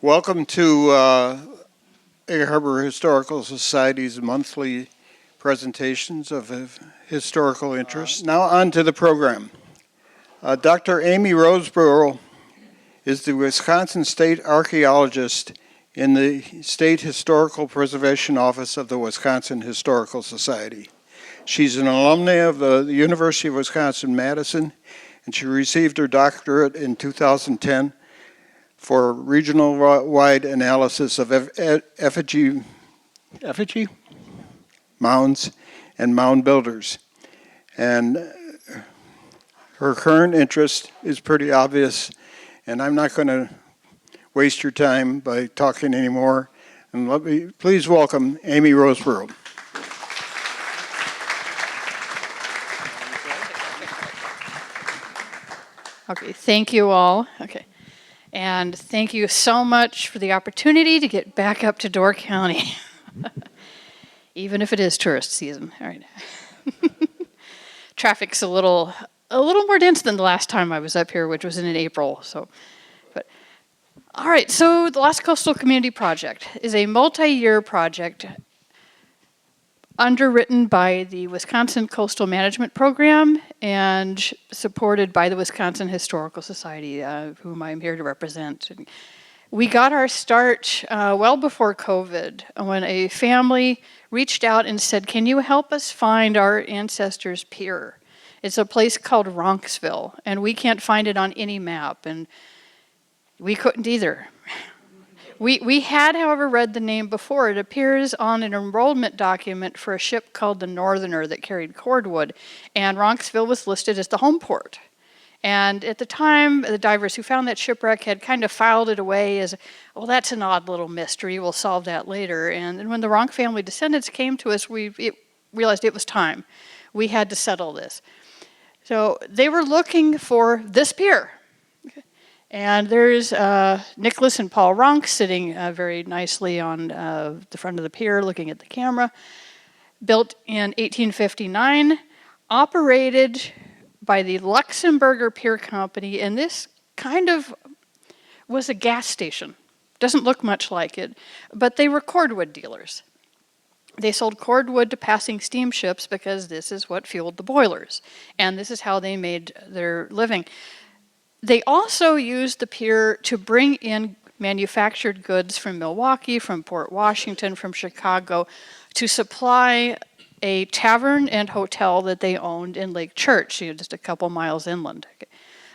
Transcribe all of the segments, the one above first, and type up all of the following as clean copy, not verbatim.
Welcome to Egg Harbor Historical Society's monthly presentations of historical interest. Now on to the program. Dr. Amy Rosebrough is the Wisconsin State Archaeologist in the State Historical Preservation Office of the Wisconsin Historical Society. She's an alumna of the University of Wisconsin-Madison, and she received her doctorate in 2010 for regional-wide analysis of effigy mounds and mound builders. And her current interest is pretty obvious, and I'm not going to waste your time by talking anymore. And let me please welcome Amy Rosebrough. Okay, thank you all. Okay. And thank you so much for the opportunity to get back up to Door County, even if it is tourist season. All right. Traffic's a little more dense than the last time I was up here, which was in April. But all right. So the Lost Coastal Community Project is a multi-year project underwritten by the Wisconsin Coastal Management Program and supported by the Wisconsin Historical Society, whom I'm here to represent. We got our start well before COVID, when a family reached out and said, "Can you help us find our ancestors' pier? It's a place called Ronksville, and we can't find it on any map." And we couldn't either. We had, however, read the name before. It appears on an enrollment document for a ship called the Northerner that carried cordwood, and Ronksville was listed as the home port. And at the time, the divers who found that shipwreck had kind of filed it away as, well, that's an odd little mystery, we'll solve that later. And then when the Ronk family descendants came to us, we realized it was time. We had to settle this. So they were looking for this pier. And there's Nicholas and Paul Ronk sitting very nicely on the front of the pier looking at the camera. Built in 1859, operated by the Luxemburger Pier Company, and this kind of was a gas station. Doesn't look much like it, but they were cordwood dealers. They sold cordwood to passing steamships because this is what fueled the boilers, and this is how they made their living. They also used the pier to bring in manufactured goods from Milwaukee, from Port Washington, from Chicago, to supply a tavern and hotel that they owned in Lake Church, just a couple miles inland.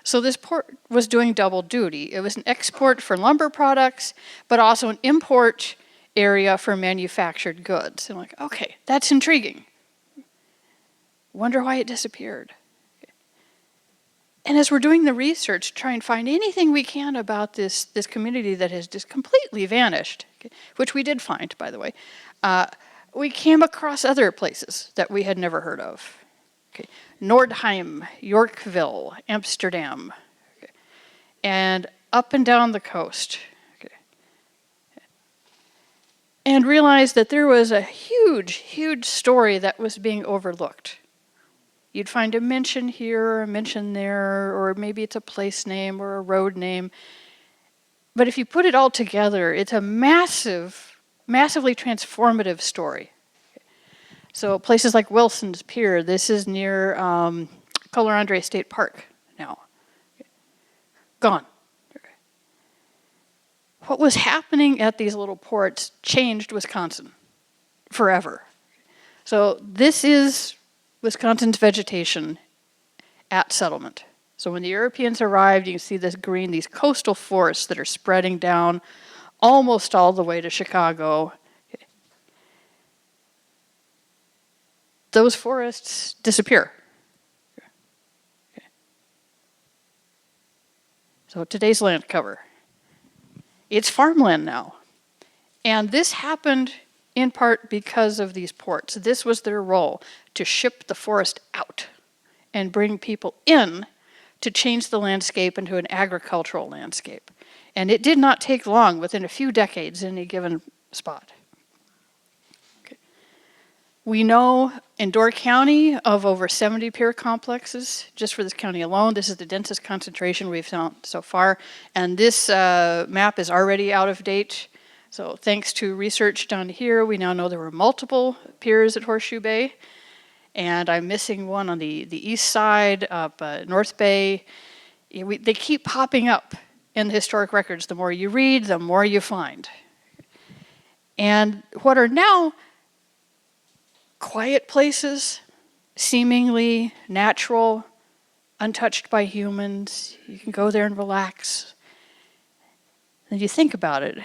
So this port was doing double duty. It was an export for lumber products, but also an import area for manufactured goods. And I'm like, okay, that's intriguing. Wonder why it disappeared. And as we're doing the research, try and find anything we can about this community that has just completely vanished, which we did find, by the way, we came across other places that we had never heard of. Nordheim, Yorkville, Amsterdam, and up and down the coast. And realized that there was a huge, huge story that was being overlooked. You'd find a mention here, or a mention there, or maybe it's a place name or a road name. But if you put it all together, it's a massively transformative story. So places like Wilson's Pier, this is near Colarandre State Park now. Gone. What was happening at these little ports changed Wisconsin forever. So this is Wisconsin's vegetation at settlement. So when the Europeans arrived, you can see this green, these coastal forests that are spreading down almost all the way to Chicago. Those forests disappear. So today's land cover. It's farmland now. And this happened in part because of these ports. This was their role, to ship the forest out and bring people in to change the landscape into an agricultural landscape. And it did not take long, within a few decades in a given spot. We know in Door County of over 70 pier complexes, just for this county alone. This is the densest concentration we've found so far. And this map is already out of date. So thanks to research done here, we now know there were multiple piers at Horseshoe Bay. And I'm missing one on the east side up North Bay. They keep popping up in the historic records. The more you read, the more you find. And what are now quiet places, seemingly natural, untouched by humans. You can go there and relax. And you think about it.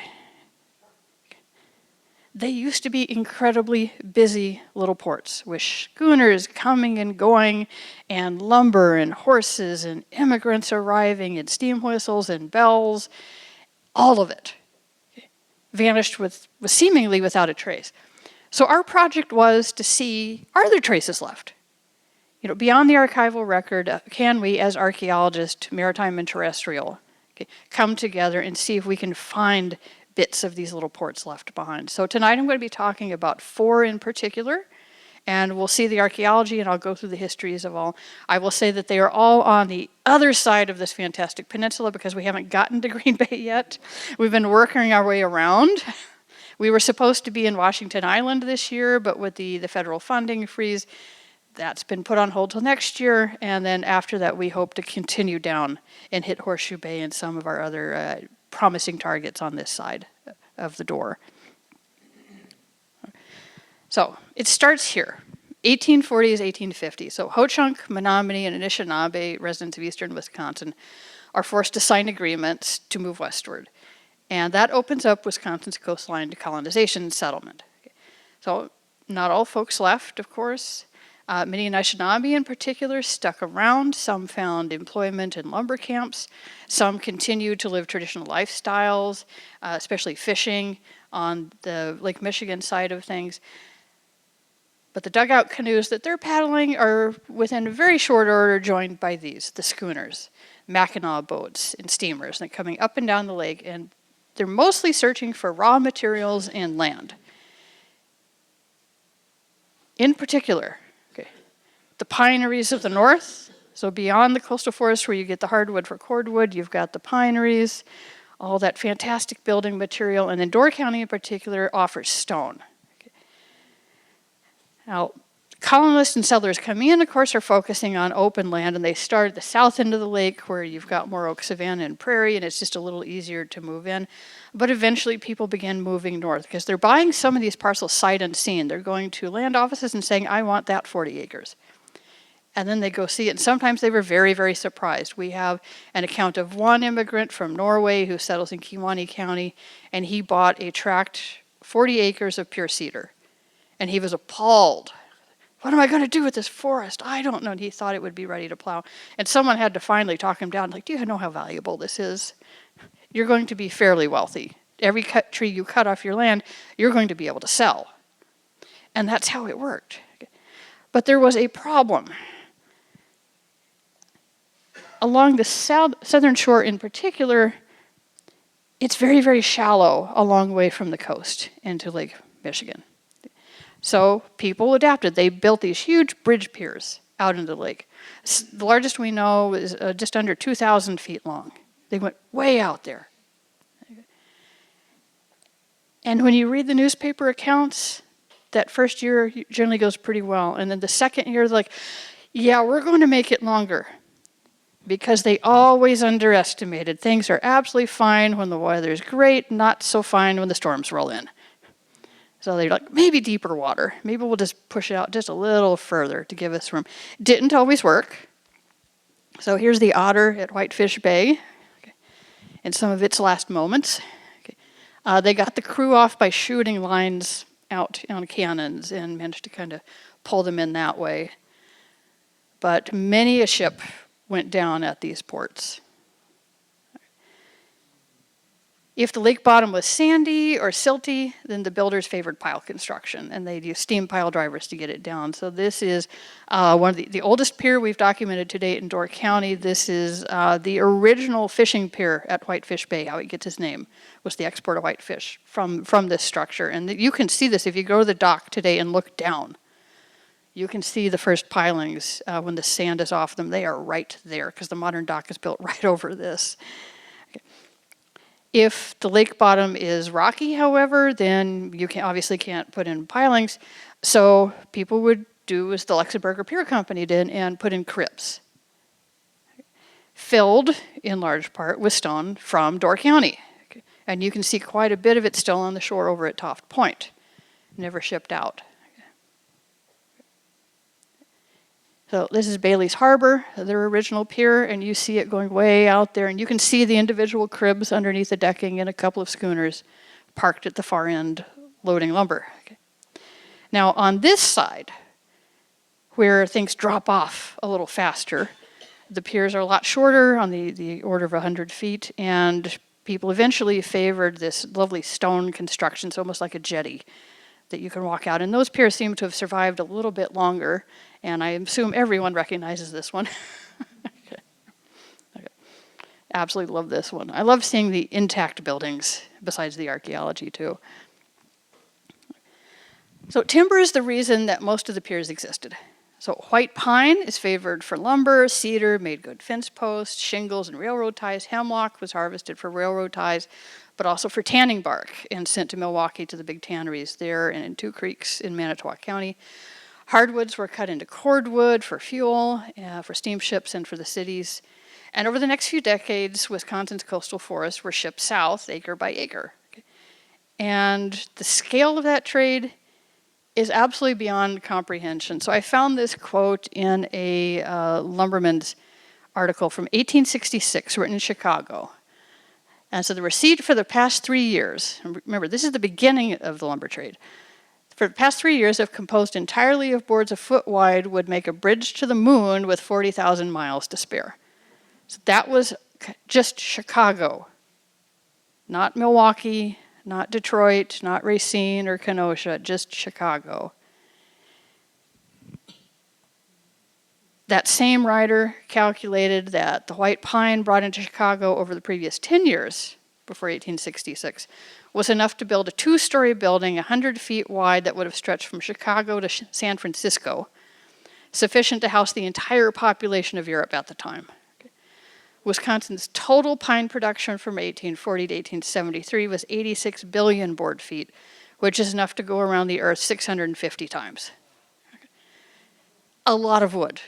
They used to be incredibly busy little ports with schooners coming and going and lumber and horses and immigrants arriving and steam whistles and bells. All of it vanished with seemingly without a trace. So our project was to see, are there traces left? Beyond the archival record, can we, as archaeologists, maritime and terrestrial, come together and see if we can find bits of these little ports left behind? So tonight I'm going to be talking about 4 in particular, and we'll see the archaeology, and I'll go through the histories of all. I will say that they are all on the other side of this fantastic peninsula because we haven't gotten to Green Bay yet. We've been working our way around. We were supposed to be in Washington Island this year, but with the federal funding freeze, that's been put on hold till next year. And then after that, we hope to continue down and hit Horseshoe Bay and some of our other promising targets on this side of the door. So it starts here. 1840s, 1850. So Ho-Chunk, Menominee, and Anishinaabe, residents of eastern Wisconsin, are forced to sign agreements to move westward. And that opens up Wisconsin's coastline to colonization and settlement. So not all folks left, of course. Many Anishinaabe in particular stuck around. Some found employment in lumber camps. Some continued to live traditional lifestyles, especially fishing on the Lake Michigan side of things. But the dugout canoes that they're paddling are within very short order joined by these, the schooners, Mackinac boats, and steamers, and coming up and down the lake. And they're mostly searching for raw materials and land. In particular, the pineries of the north, so beyond the coastal forest where you get the hardwood for cordwood, you've got the pineries, all that fantastic building material, and then Door County in particular offers stone. Now, colonists and settlers coming in, of course, are focusing on open land, and they start at the south end of the lake where you've got more oak savanna and prairie, and it's just a little easier to move in. But eventually people begin moving north because they're buying some of these parcels sight unseen. They're going to land offices and saying, I want that 40 acres. And then they go see it, and sometimes they were very, very surprised. We have an account of one immigrant from Norway who settles in Kewaunee County, and he bought a tract, 40 acres of pure cedar. And he was appalled. What am I going to do with this forest? I don't know. And he thought it would be ready to plow. And someone had to finally talk him down, like, do you know how valuable this is? You're going to be fairly wealthy. Every tree you cut off your land, you're going to be able to sell. And that's how it worked. But there was a problem. Along the southern shore in particular, it's very, very shallow a long way from the coast into Lake Michigan. So people adapted. They built these huge bridge piers out into the lake. The largest we know is just under 2,000 feet long. They went way out there. And when you read the newspaper accounts, that first year generally goes pretty well. And then the second year, they're like, yeah, we're going to make it longer. Because they always underestimated. Things are absolutely fine when the weather's great, not so fine when the storms roll in. So they're like, maybe deeper water. Maybe we'll just push it out just a little further to give us room. Didn't always work. So here's the otter at Whitefish Bay in some of its last moments. They got the crew off by shooting lines out on cannons and managed to kind of pull them in that way. But many a ship went down at these ports. If the lake bottom was sandy or silty, then the builders favored pile construction, and they'd use steam pile drivers to get it down. So this is one of the oldest pier we've documented to date in Door County. This is the original fishing pier at Whitefish Bay. How it gets its name was the export of whitefish from this structure. And you can see this if you go to the dock today and look down. You can see the first pilings when the sand is off them. They are right there because the modern dock is built right over this. Okay. If the lake bottom is rocky, however, then you obviously can't put in pilings. So people would do as the Luxembourger Pier Company did and put in cribs, filled in large part with stone from Door County. Okay. And you can see quite a bit of it still on the shore over at Toft Point, never shipped out. So this is Bailey's Harbor, their original pier, and you see it going way out there, and you can see the individual cribs underneath the decking and a couple of schooners parked at the far end loading lumber. Okay. Now on this side, where things drop off a little faster, the piers are a lot shorter, on the order of 100 feet, and people eventually favored this lovely stone construction, so almost like a jetty that you can walk out. And those piers seem to have survived a little bit longer, and I assume everyone recognizes this one. Okay. Okay. Absolutely love this one. I love seeing the intact buildings, besides the archaeology too. So timber is the reason that most of the piers existed. So white pine is favored for lumber, cedar made good fence posts, shingles and railroad ties, hemlock was harvested for railroad ties, but also for tanning bark and sent to Milwaukee to the big tanneries there and in Two Creeks in Manitowoc County. Hardwoods were cut into cordwood for fuel, for steamships and for the cities. And over the next few decades, Wisconsin's coastal forests were shipped south acre by acre. Okay. And the scale of that trade is absolutely beyond comprehension. So I found this quote in a lumberman's article from 1866, written in Chicago. And so the receipt for the past 3 years, and remember, this is the beginning of the lumber trade. For the past 3 years, have composed entirely of boards a foot wide, would make a bridge to the moon with 40,000 miles to spare. So that was just Chicago, not Milwaukee, not Detroit, not Racine or Kenosha, just Chicago. That same writer calculated that the white pine brought into Chicago over the previous 10 years, before 1866, was enough to build a 2-story building 100 feet wide that would have stretched from Chicago to San Francisco, sufficient to house the entire population of Europe at the time. Wisconsin's total pine production from 1840 to 1873 was 86 billion board feet, which is enough to go around the earth 650 times. A lot of wood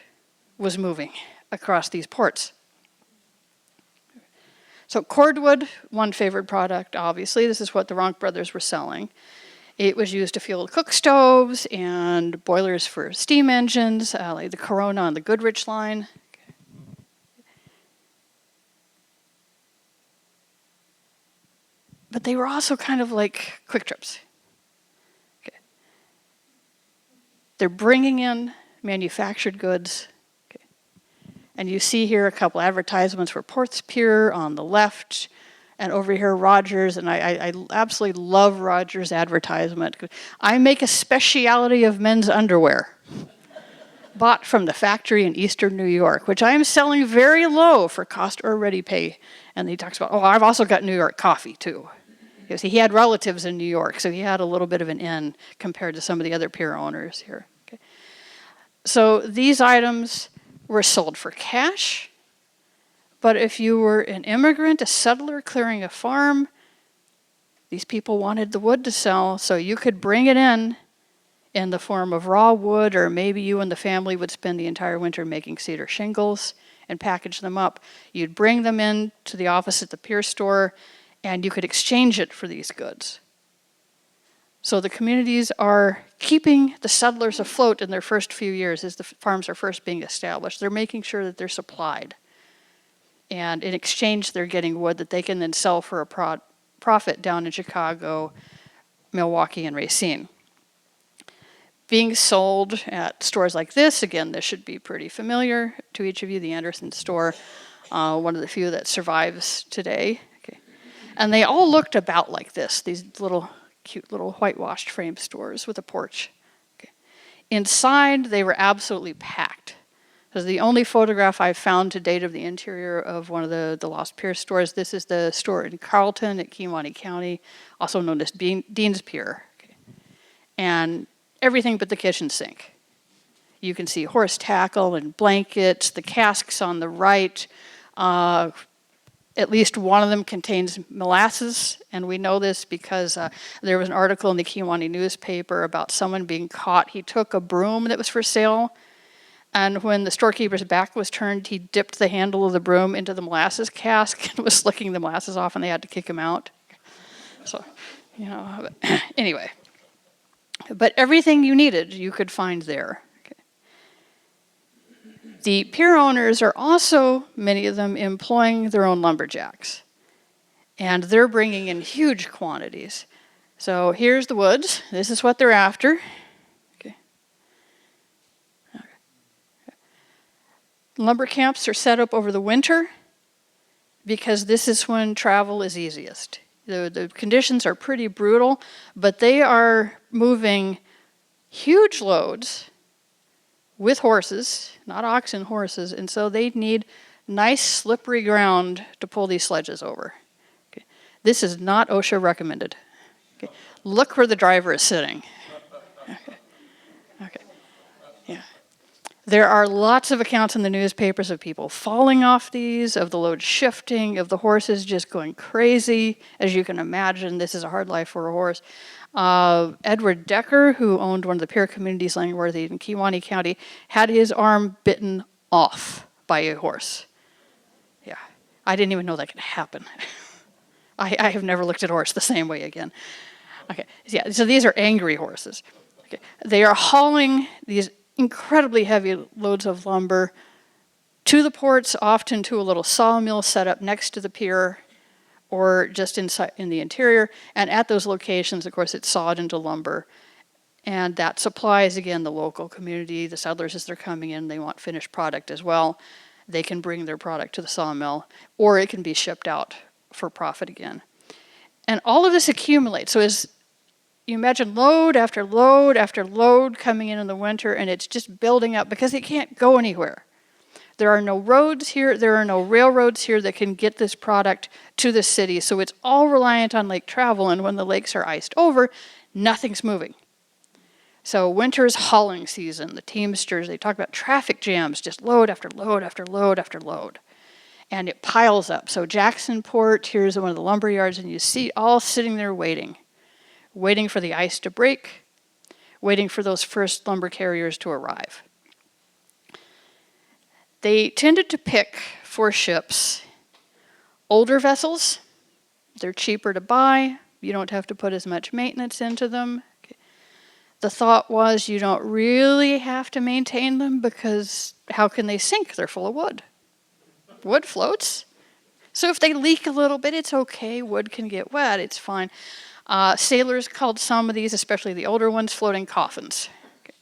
was moving across these ports. So cordwood, one favored product, obviously. This is what the Ronk brothers were selling. It was used to fuel cook stoves and boilers for steam engines, like the Corona on the Goodrich line. But they were also kind of like quick trips. Okay. They're bringing in manufactured goods. Okay. And you see here a couple advertisements for Ports Pier on the left, and over here Rogers, and I absolutely love Rogers' advertisement. I make a specialty of men's underwear, bought from the factory in eastern New York, which I am selling very low for cost or ready pay. And he talks about, oh, I've also got New York coffee too. You see, he had relatives in New York, so he had a little bit of an in compared to some of the other pier owners here. Okay. So these items were sold for cash, but if you were an immigrant, a settler clearing a farm, these people wanted the wood to sell, so you could bring it in the form of raw wood, or maybe you and the family would spend the entire winter making cedar shingles and package them up. You'd bring them in to the office at the pier store, and you could exchange it for these goods. So the communities are keeping the settlers afloat in their first few years as the farms are first being established. They're making sure that they're supplied. And in exchange, they're getting wood that they can then sell for a profit down in Chicago, Milwaukee, and Racine. Being sold at stores like this, again, this should be pretty familiar to each of you, the Anderson store, one of the few that survives today. Okay. And they all looked about like this, these little cute little whitewashed frame stores with a porch. Okay. Inside, they were absolutely packed. This is the only photograph I've found to date of the interior of one of the Lost Pier stores. This is the store in Carlton at Kewaunee County, also known as Dean's Pier. Okay. And everything but the kitchen sink. You can see horse tackle and blankets, the casks on the right. At least one of them contains molasses, and we know this because there was an article in the Kewaunee newspaper about someone being caught. He took a broom that was for sale, and when the storekeeper's back was turned, he dipped the handle of the broom into the molasses cask and was licking the molasses off, and they had to kick him out. So, anyway. But everything you needed, you could find there. The pier owners are also, many of them, employing their own lumberjacks. And they're bringing in huge quantities. So here's the woods. This is what they're after. Okay. Lumber camps are set up over the winter because this is when travel is easiest. The conditions are pretty brutal, but they are moving huge loads with horses, not oxen, horses, and so they need nice slippery ground to pull these sledges over. Okay. This is not OSHA recommended. Okay. Look where the driver is sitting. Okay. Yeah. There are lots of accounts in the newspapers of people falling off these, of the load shifting, of the horses just going crazy. As you can imagine, this is a hard life for a horse. Edward Decker, who owned one of the pier communities Langworthy in Kewaunee County, had his arm bitten off by a horse. Yeah, I didn't even know that could happen. I have never looked at a horse the same way again. Okay, yeah, so these are angry horses. Okay. They are hauling these incredibly heavy loads of lumber to the ports, often to a little sawmill set up next to the pier, or just inside in the interior. And at those locations, of course, it's sawed into lumber. And that supplies, again, the local community, the settlers as they're coming in, they want finished product as well. They can bring their product to the sawmill, or it can be shipped out for profit again. And all of this accumulates. So as you imagine load after load after load coming in the winter, and it's just building up because it can't go anywhere. There are no roads here, there are no railroads here that can get this product to the city, so it's all reliant on lake travel, and when the lakes are iced over, nothing's moving. So winter's hauling season, the Teamsters, they talk about traffic jams, just load after load after load after load. And it piles up. So Jacksonport, here's one of the lumber yards, and you see all sitting there waiting for the ice to break, waiting for those first lumber carriers to arrive. They tended to pick for ships older vessels. They're cheaper to buy. You don't have to put as much maintenance into them. Okay. The thought was you don't really have to maintain them because how can they sink? They're full of wood. Wood floats. So if they leak a little bit, it's okay. Wood can get wet. It's fine. Sailors called some of these, especially the older ones, floating coffins. Okay.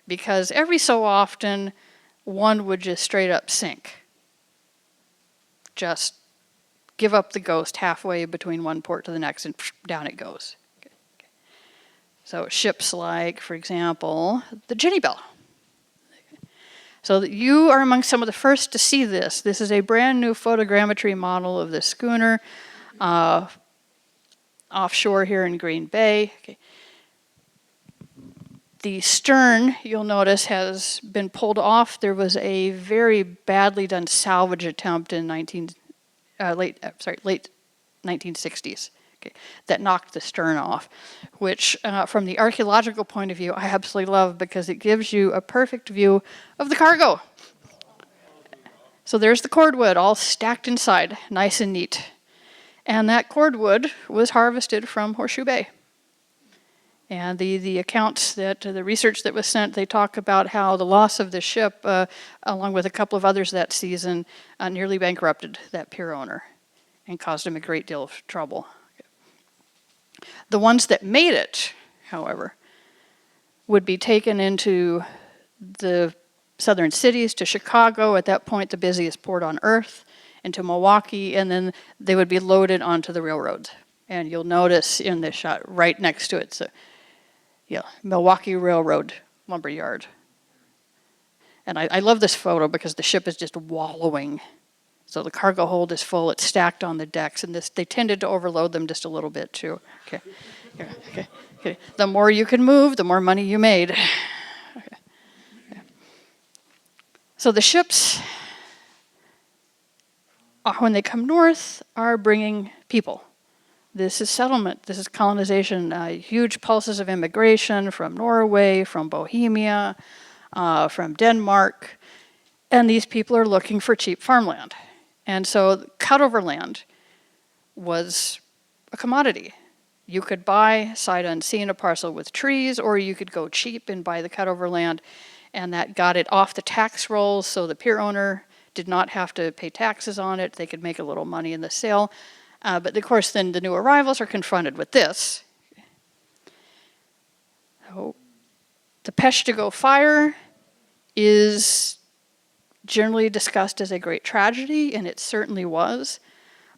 Because every so often, one would just straight up sink. Just give up the ghost halfway between one port to the next and down it goes. Okay. So ships like, for example, the Jenny Bell. So you are among some of the first to see this. This is a brand new photogrammetry model of the schooner offshore here in Green Bay. Okay. The stern, you'll notice, has been pulled off. There was a very badly done salvage attempt in late 1960s, okay, that knocked the stern off, which from the archaeological point of view, I absolutely love because it gives you a perfect view of the cargo. So there's the cordwood all stacked inside, nice and neat. And that cordwood was harvested from Horseshoe Bay. And the accounts that, the research that was sent, they talk about how the loss of the ship, along with a couple of others that season, nearly bankrupted that pier owner and caused him a great deal of trouble. The ones that made it, however, would be taken into the southern cities, to Chicago, at that point the busiest port on earth, into Milwaukee, and then they would be loaded onto the railroads. And you'll notice in this shot right next to it, so, yeah, Milwaukee Railroad lumber yard. And I love this photo because the ship is just wallowing. So the cargo hold is full, it's stacked on the decks, and they tended to overload them just a little bit too. Okay. Yeah, okay. The more you could move, the more money you made. Okay. Yeah. So the ships, when they come north, are bringing people. This is settlement, this is colonization, huge pulses of immigration from Norway, from Bohemia, from Denmark, and these people are looking for cheap farmland. And so cutover land was a commodity. You could buy, sight unseen, a parcel with trees, or you could go cheap and buy the cutover land, and that got it off the tax rolls, so the pier owner did not have to pay taxes on it. They could make a little money in the sale. But of course, then the new arrivals are confronted with this. So, the Peshtigo fire is generally discussed as a great tragedy, and it certainly was.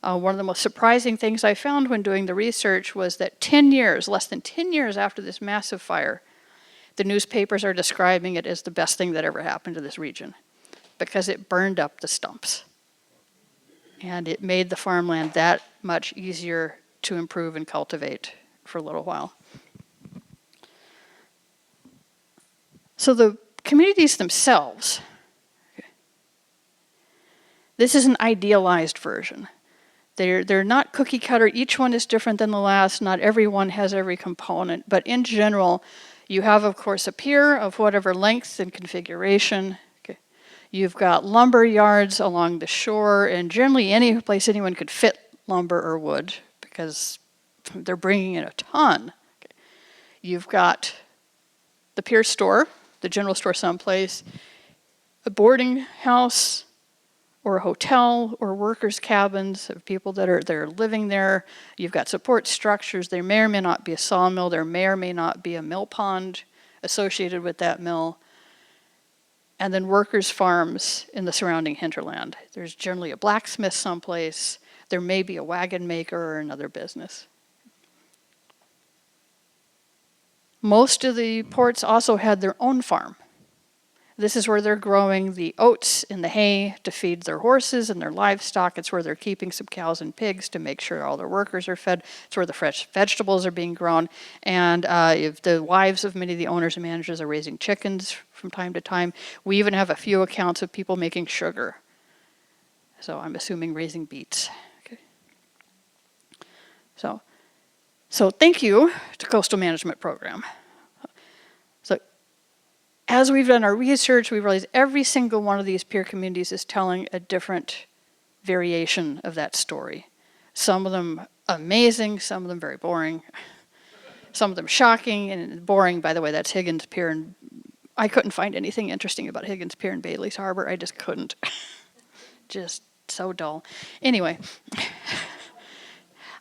One of the most surprising things I found when doing the research was that 10 years, less than 10 years after this massive fire, the newspapers are describing it as the best thing that ever happened to this region, because it burned up the stumps. And it made the farmland that much easier to improve and cultivate for a little while. So the communities themselves, this is an idealized version. They're not cookie cutter. Each one is different than the last. Not everyone has every component. But in general, you have, of course, a pier of whatever length and configuration. You've got lumber yards along the shore, and generally any place anyone could fit lumber or wood, because they're bringing in a ton. You've got the pier store, the general store someplace, a boarding house, or a hotel, or workers' cabins of people that are living there. You've got support structures. There may or may not be a sawmill. There may or may not be a mill pond associated with that mill. And then workers' farms in the surrounding hinterland. There's generally a blacksmith someplace. There may be a wagon maker or another business. Most of the ports also had their own farm. This is where they're growing the oats and the hay to feed their horses and their livestock. It's where they're keeping some cows and pigs to make sure all their workers are fed. It's where the fresh vegetables are being grown. And if the wives of many of the owners and managers are raising chickens from time to time. We even have a few accounts of people making sugar. So I'm assuming raising beets. Okay. So thank you to Coastal Management Program. So as we've done our research, we realized every single one of these peer communities is telling a different variation of that story. Some of them amazing, some of them very boring, some of them shocking and boring. By the way, that's Higgins Pier, and I couldn't find anything interesting about Higgins Pier and Bailey's Harbor. I just couldn't. Just so dull. Anyway,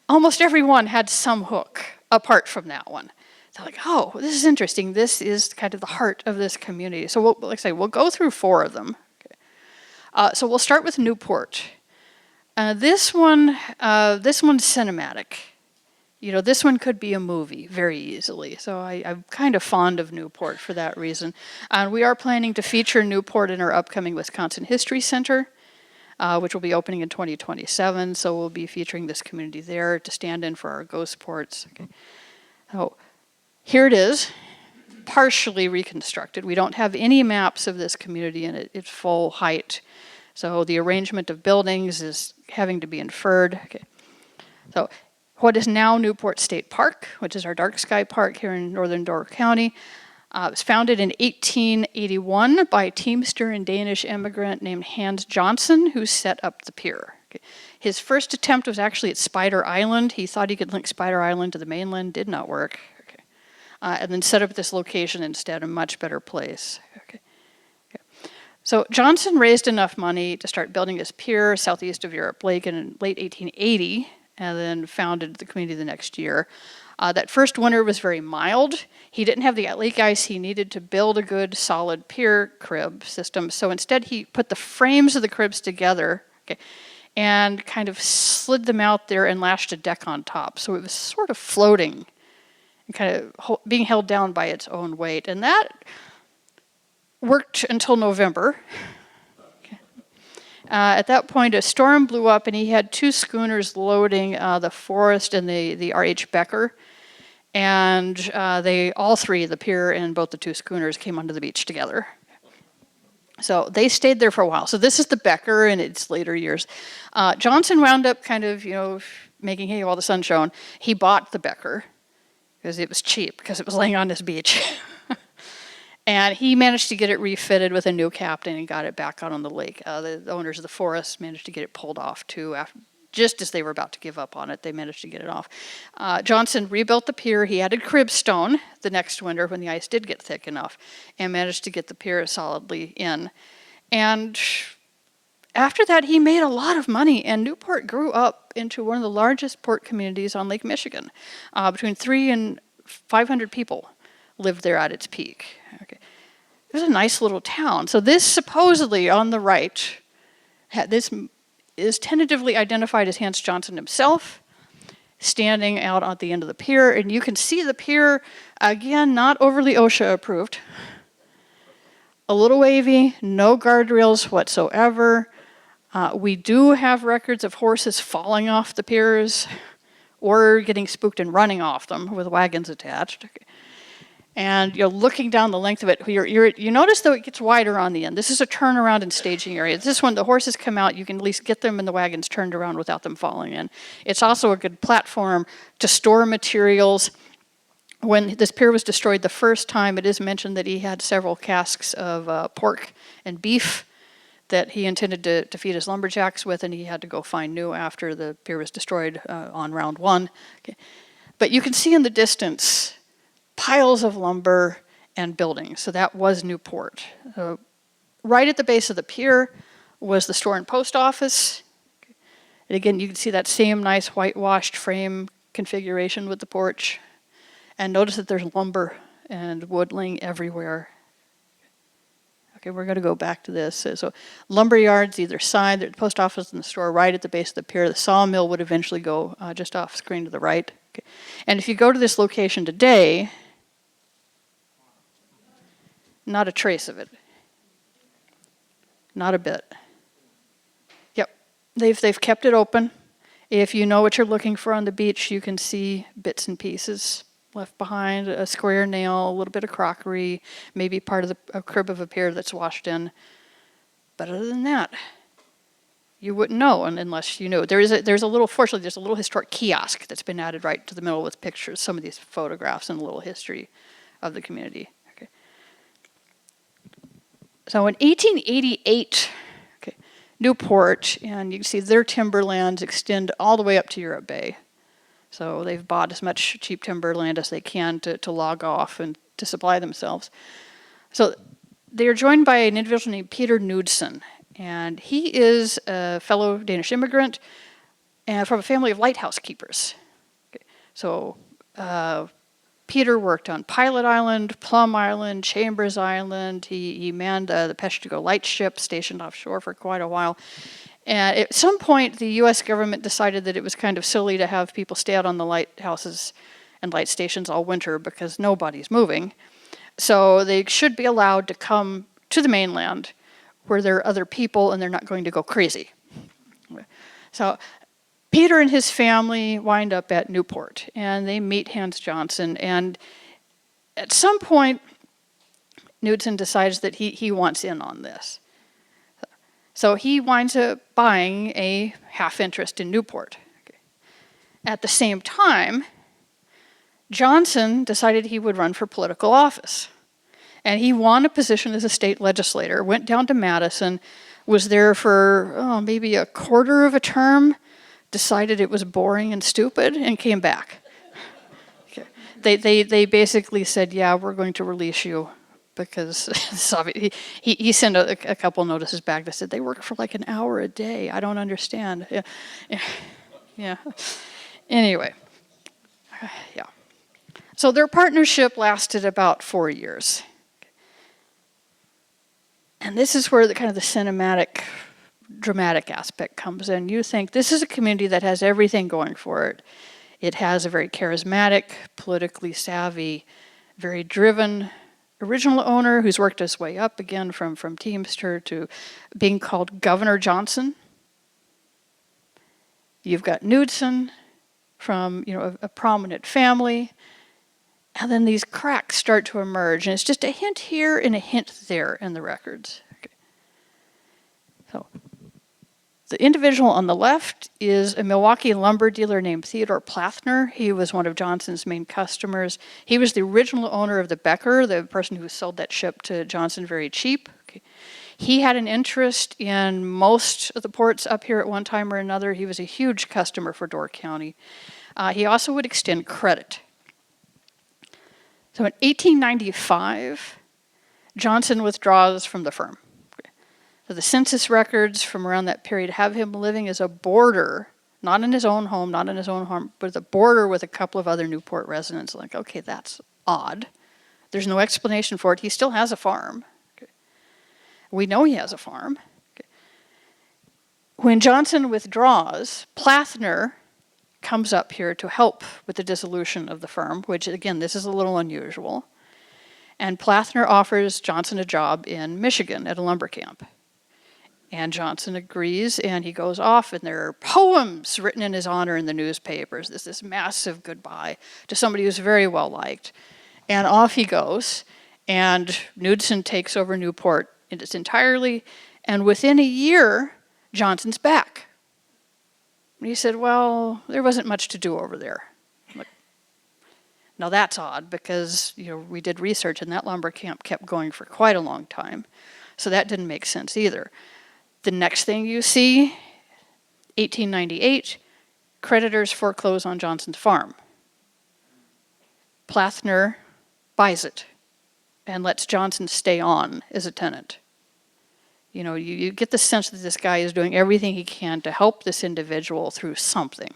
almost everyone had some hook apart from that one. They're like, oh, this is interesting. This is kind of the heart of this community. So like I say, we'll go through 4 of them. Okay. So we'll start with Newport. This one's cinematic. You know, this one could be a movie very easily. So I'm kind of fond of Newport for that reason. And we are planning to feature Newport in our upcoming Wisconsin History Center, which will be opening in 2027. So we'll be featuring this community there to stand in for our ghost ports. Okay. So here it is, partially reconstructed. We don't have any maps of this community in its full height. So the arrangement of buildings is having to be inferred. Okay. So what is now Newport State Park, which is our dark sky park here in northern Door County, was founded in 1881 by a Teamster and Danish immigrant named Hans Johnson, who set up the pier. Okay. His first attempt was actually at Spider Island. He thought he could link Spider Island to the mainland, did not work. Okay. And then set up this location instead, a much better place. Okay. So Johnson raised enough money to start building his pier southeast of Europe Lake in late 1880, and then founded the community the next year. That first winter was very mild. He didn't have the lake ice he needed to build a good, solid pier crib system. So instead, he put the frames of the cribs together, okay, and kind of slid them out there and lashed a deck on top. So it was sort of floating and kind of being held down by its own weight. And that worked until November. At that point, a storm blew up, and he had 2 schooners loading the Forest and the R.H. Becker. And they all 3, the pier and both the 2 schooners, came onto the beach together. So they stayed there for a while. So this is the Becker in its later years. Johnson wound up kind of, making hay while the sun shone. He bought the Becker because it was cheap, because it was laying on this beach. And he managed to get it refitted with a new captain and got it back out on the lake. The owners of the forest managed to get it pulled off too. Just as they were about to give up on it, they managed to get it off. Johnson rebuilt the pier. He added cribstone the next winter when the ice did get thick enough, and managed to get the pier solidly in. And after that, he made a lot of money, and Newport grew up into one of the largest port communities on Lake Michigan. Between 300 and 500 people lived there at its peak. Okay. It was a nice little town. So this supposedly on the right, this is tentatively identified as Hans Johnson himself, standing out at the end of the pier. And you can see the pier, again, not overly OSHA approved. A little wavy, no guardrails whatsoever. We do have records of horses falling off the piers or getting spooked and running off them with wagons attached. And you're looking down the length of it. You notice, though, it gets wider on the end. This is a turnaround and staging area. This one, the horses come out, you can at least get them in the wagons turned around without them falling in. It's also a good platform to store materials. When this pier was destroyed the first time, it is mentioned that he had several casks of pork and beef that he intended to feed his lumberjacks with, and he had to go find new after the pier was destroyed on round one. Okay. But you can see in the distance piles of lumber and buildings. So that was Newport. Right at the base of the pier was the store and post office. And again, you can see that same nice whitewashed frame configuration with the porch. And notice that there's lumber and wood laying everywhere. Okay, we're going to go back to this. So lumber yards either side, the post office and the store right at the base of the pier. The sawmill would eventually go just off screen to the right. Okay. And if you go to this location today, not a trace of it. Not a bit. Yep, they've kept it open. If you know what you're looking for on the beach, you can see bits and pieces left behind, a square nail, a little bit of crockery, maybe part of a crib of a pier that's washed in. But other than that, you wouldn't know unless you knew. There's a little historic kiosk that's been added right to the middle with pictures, some of these photographs and a little history of the community. Okay. So in 1888, Newport, and you can see their timberlands extend all the way up to Europe Bay. So they've bought as much cheap timberland as they can to log off and to supply themselves. So they are joined by an individual named Peter Knudsen, and he is a fellow Danish immigrant and from a family of lighthouse keepers. Okay. So Peter worked on Pilot Island, Plum Island, Chambers Island. He manned the Peshtigo lightship stationed offshore for quite a while. And at some point, the U.S. government decided that it was kind of silly to have people stay out on the lighthouses and light stations all winter because nobody's moving. So they should be allowed to come to the mainland where there are other people and they're not going to go crazy. So Peter and his family wind up at Newport, and they meet Hans Johnson. And at some point, Knudsen decides that he wants in on this. So he winds up buying a half interest in Newport. Okay. At the same time, Johnson decided he would run for political office. And he won a position as a state legislator, went down to Madison, was there for maybe a quarter of a term, decided it was boring and stupid, and came back. Okay. They basically said, yeah, we're going to release you. Because he sent a couple notices back that said they work for like an hour a day. I don't understand. Yeah. Anyway, yeah. So their partnership lasted about 4 years. And this is where the cinematic, dramatic aspect comes in. You think this is a community that has everything going for it. It has a very charismatic, politically savvy, very driven original owner who's worked his way up again from Teamster to being called Governor Johnson. You've got Knudsen from a prominent family, and then these cracks start to emerge, and it's just a hint here and a hint there in the records. Okay. So the individual on the left is a Milwaukee lumber dealer named Theodore Plathner. He was one of Johnson's main customers. He was the original owner of the Becker, the person who sold that ship to Johnson very cheap. Okay. He had an interest in most of the ports up here at one time or another. He was a huge customer for Door County. He also would extend credit. So in 1895, Johnson withdraws from the firm. So the census records from around that period have him living as a boarder, not in his own home, but as a boarder with a couple of other Newport residents. Like, okay, that's odd. There's no explanation for it. He still has a farm. Okay. We know he has a farm. Okay. When Johnson withdraws, Plathner comes up here to help with the dissolution of the firm, which, again, this is a little unusual. And Plathner offers Johnson a job in Michigan at a lumber camp. And Johnson agrees, and he goes off, and there are poems written in his honor in the newspapers. There's this massive goodbye to somebody who's very well liked. And off he goes, and Knudsen takes over Newport in its entirety, and within a year, Johnson's back. And he said, well, there wasn't much to do over there. Like, now that's odd, because we did research, and that lumber camp kept going for quite a long time. So that didn't make sense either. The next thing you see, 1898, creditors foreclose on Johnson's farm. Plathner buys it and lets Johnson stay on as a tenant. You get the sense that this guy is doing everything he can to help this individual through something.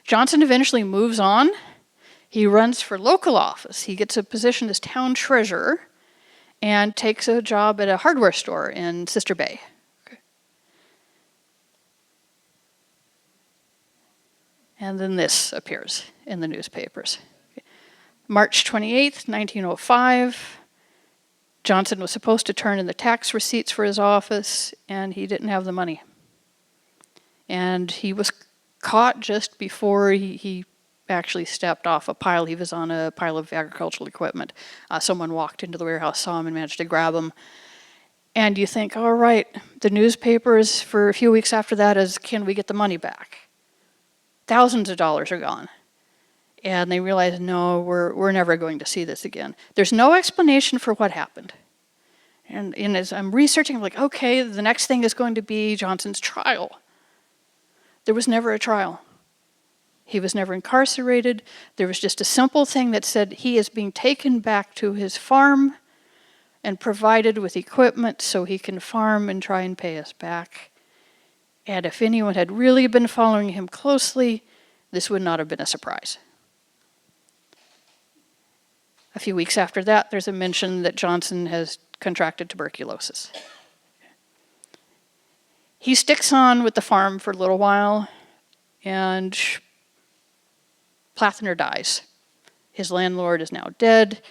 Johnson eventually moves on. He runs for local office. He gets a position as town treasurer and takes a job at a hardware store in Sister Bay. Okay. And then this appears in the newspapers. Okay. March 28th, 1905, Johnson was supposed to turn in the tax receipts for his office, and he didn't have the money. And he was caught just before he actually stepped off a pile. He was on a pile of agricultural equipment. Someone walked into the warehouse, saw him, and managed to grab him. And you think, all right, the newspapers for a few weeks after that is, can we get the money back? Thousands of dollars are gone. And they realize, no, we're never going to see this again. There's no explanation for what happened. And as I'm researching, I'm like, okay, the next thing is going to be Johnson's trial. There was never a trial. He was never incarcerated. There was just a simple thing that said he is being taken back to his farm and provided with equipment so he can farm and try and pay us back. And if anyone had really been following him closely, this would not have been a surprise. A few weeks after that, there's a mention that Johnson has contracted tuberculosis. He sticks on with the farm for a little while, and Plathner dies. His landlord is now dead.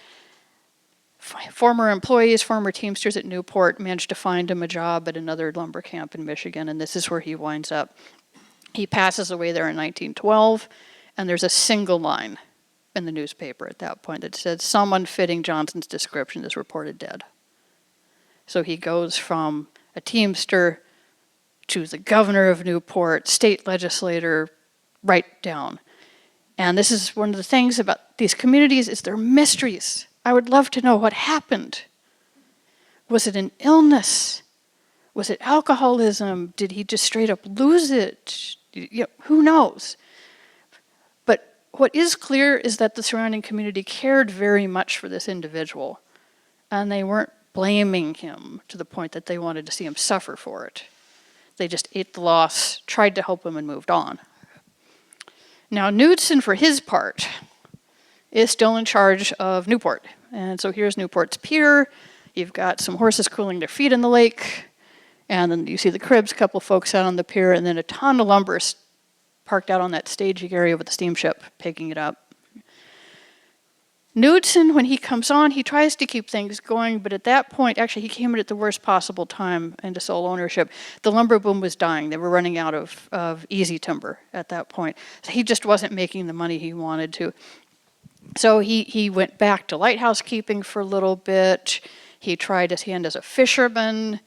Former employees, former Teamsters at Newport managed to find him a job at another lumber camp in Michigan, and this is where he winds up. He passes away there in 1912, and there's a single line in the newspaper at that point that says, someone fitting Johnson's description is reported dead. So he goes from a Teamster to the governor of Newport, state legislator, right down. And this is one of the things about these communities is they're mysteries. I would love to know what happened. Was it an illness? Was it alcoholism? Did he just straight up lose it? Who knows? But what is clear is that the surrounding community cared very much for this individual, and they weren't blaming him to the point that they wanted to see him suffer for it. They just ate the loss, tried to help him, and moved on. Now, Knudsen, for his part, is still in charge of Newport. And so here's Newport's pier. You've got some horses cooling their feet in the lake. And then you see the cribs, a couple folks out on the pier, and then a ton of lumber parked out on that staging area with the steamship picking it up. Knudsen, when he comes on, he tries to keep things going, but at that point, actually, he came in at the worst possible time into sole ownership. The lumber boom was dying. They were running out of easy timber at that point. So he just wasn't making the money he wanted to. So he went back to lighthouse keeping for a little bit. He tried his hand as a fisherman.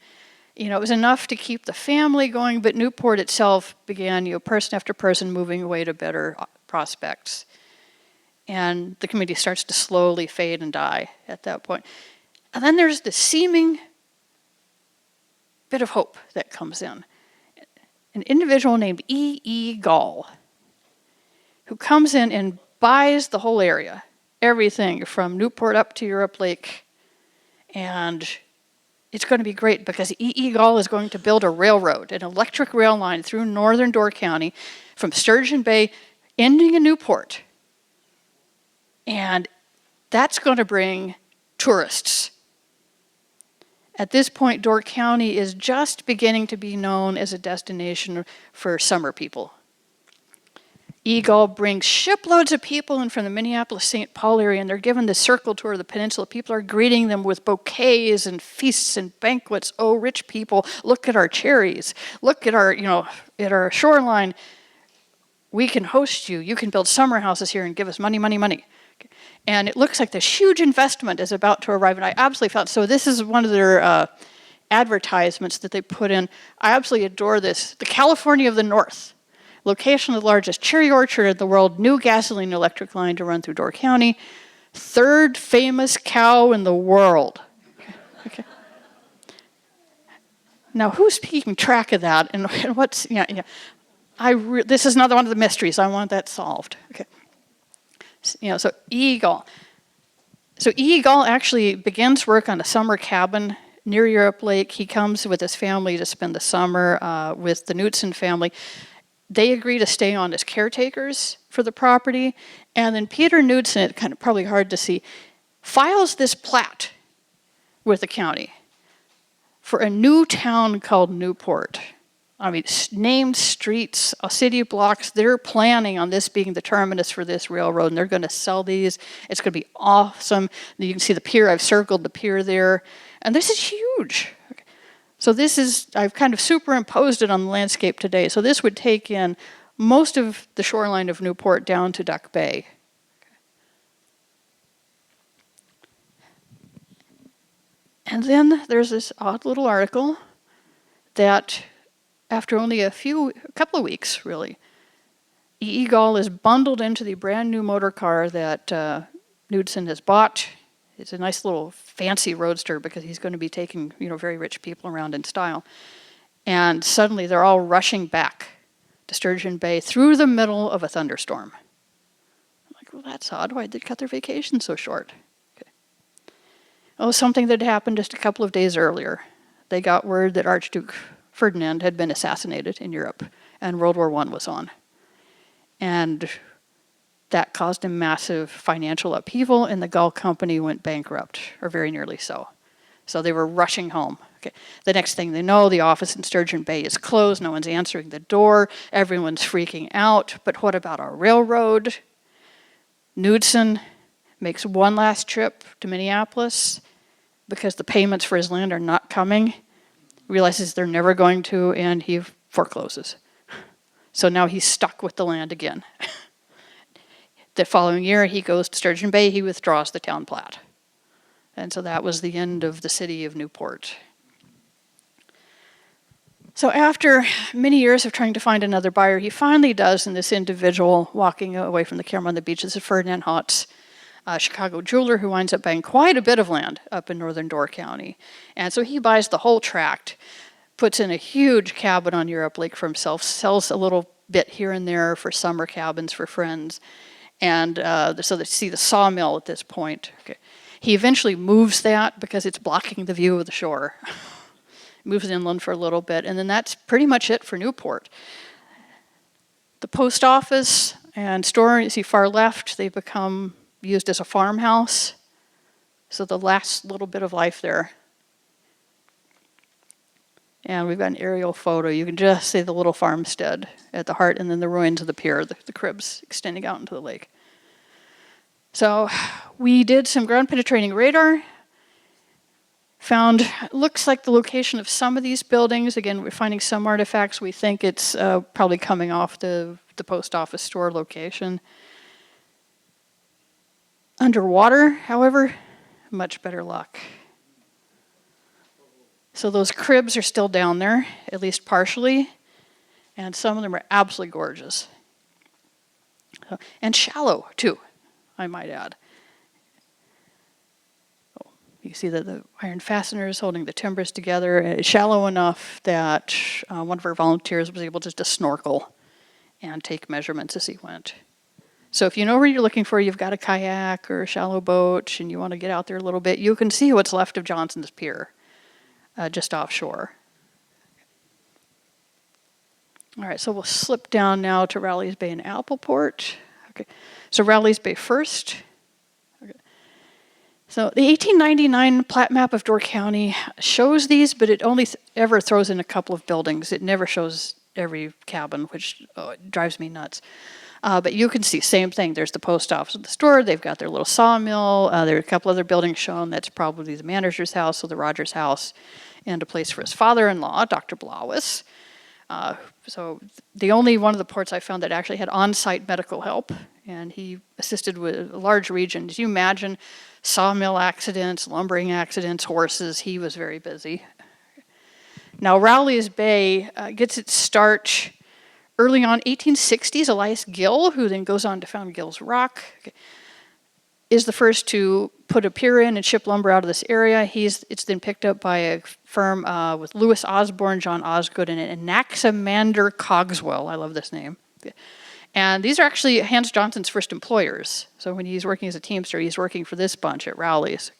It was enough to keep the family going, but Newport itself began, person after person moving away to better prospects. And the community starts to slowly fade and die at that point. And then there's the seeming bit of hope that comes in. An individual named E. Gall, who comes in and buys the whole area, everything from Newport up to Europe Lake. And it's going to be great because E. Gall is going to build a railroad, an electric rail line through northern Door County from Sturgeon Bay, ending in Newport. And that's going to bring tourists. At this point, Door County is just beginning to be known as a destination for summer people. Eagle brings shiploads of people in from the Minneapolis-St. Paul area, and they're given the circle tour of the peninsula. People are greeting them with bouquets and feasts and banquets. Oh, rich people, look at our cherries. Look at our shoreline. We can host you. You can build summer houses here and give us money, money, money. And it looks like this huge investment is about to arrive, and I absolutely felt, so this is one of their advertisements that they put in. I absolutely adore this. The California of the North, location of the largest cherry orchard in the world, new gasoline electric line to run through Door County, third famous cow in the world. Okay. Now, who's keeping track of that, and what's, this is another one of the mysteries. I want that solved. Okay. So Eagle. So Eagle actually begins work on a summer cabin near Europe Lake. He comes with his family to spend the summer with the Knutson family. They agree to stay on as caretakers for the property. And then Peter Knutson, it's kind of probably hard to see, files this plat with the county for a new town called Newport. I mean, named streets, city blocks, they're planning on this being the terminus for this railroad, and they're going to sell these. It's going to be awesome. You can see the pier, I've circled the pier there, and this is huge. Okay. So I've kind of superimposed it on the landscape today. So this would take in most of the shoreline of Newport down to Duck Bay. Okay. And then there's this odd little article that after only a couple of weeks, really, E. Gall is bundled into the brand new motor car that Knudsen has bought. It's a nice little fancy roadster because he's going to be taking very rich people around in style. And suddenly they're all rushing back to Sturgeon Bay through the middle of a thunderstorm. I'm like, well, that's odd. Why did they cut their vacation so short? Okay. Oh, something that happened just a couple of days earlier. They got word that Archduke Ferdinand had been assassinated in Europe, and World War I was on. And that caused a massive financial upheaval, and the Gall Company went bankrupt, or very nearly so. So they were rushing home. Okay. The next thing they know, the office in Sturgeon Bay is closed, no one's answering the door, everyone's freaking out, but what about our railroad? Knudsen makes one last trip to Minneapolis because the payments for his land are not coming. Realizes they're never going to, and he forecloses. So now he's stuck with the land again. The following year, he goes to Sturgeon Bay, he withdraws the town plat. And so that was the end of the city of Newport. So after many years of trying to find another buyer, he finally does, and this individual walking away from the camera on the beach is Ferdinand Hotz, a Chicago jeweler who winds up buying quite a bit of land up in northern Door County. And so he buys the whole tract, puts in a huge cabin on Europe Lake for himself, sells a little bit here and there for summer cabins for friends. And so they see the sawmill at this point. Okay. He eventually moves that because it's blocking the view of the shore. Moves inland for a little bit, and then that's pretty much it for Newport. The post office and store, you see far left, they become used as a farmhouse. So the last little bit of life there. And we've got an aerial photo. You can just see the little farmstead at the heart, and then the ruins of the pier, the cribs extending out into the lake. So we did some ground penetrating radar. Found, looks like the location of some of these buildings. Again, we're finding some artifacts. We think it's probably coming off the post office store location. Underwater, however, much better luck. So those cribs are still down there, at least partially, and some of them are absolutely gorgeous. And shallow, too, I might add. You see that the iron fasteners holding the timbers together, shallow enough that one of our volunteers was able just to snorkel and take measurements as he went. So if you know where you're looking for, you've got a kayak or a shallow boat, and you want to get out there a little bit, you can see what's left of Johnson's Pier, just offshore. All right, so we'll slip down now to Rowley's Bay and Appleport. Okay, so Rowley's Bay first. So the 1899 plat map of Door County shows these, but it only ever throws in a couple of buildings. It never shows every cabin, which drives me nuts. But you can see, same thing. There's the post office and the store. They've got their little sawmill. There are a couple other buildings shown. That's probably the manager's house or the Rogers house, and a place for his father-in-law, Dr. Blawis. So the only one of the ports I found that actually had on-site medical help, and he assisted with a large region. As you imagine, sawmill accidents, lumbering accidents, horses, he was very busy. Now Rowley's Bay gets its start early on 1860s. Elias Gill, who then goes on to found Gill's Rock, is the first to put a pier in and ship lumber out of this area. It's then picked up by a firm with Lewis Osborne, John Osgood, and Anaximander Cogswell. I love this name. And these are actually Hans Johnson's first employers. So when he's working as a teamster, he's working for this bunch at Rowley's.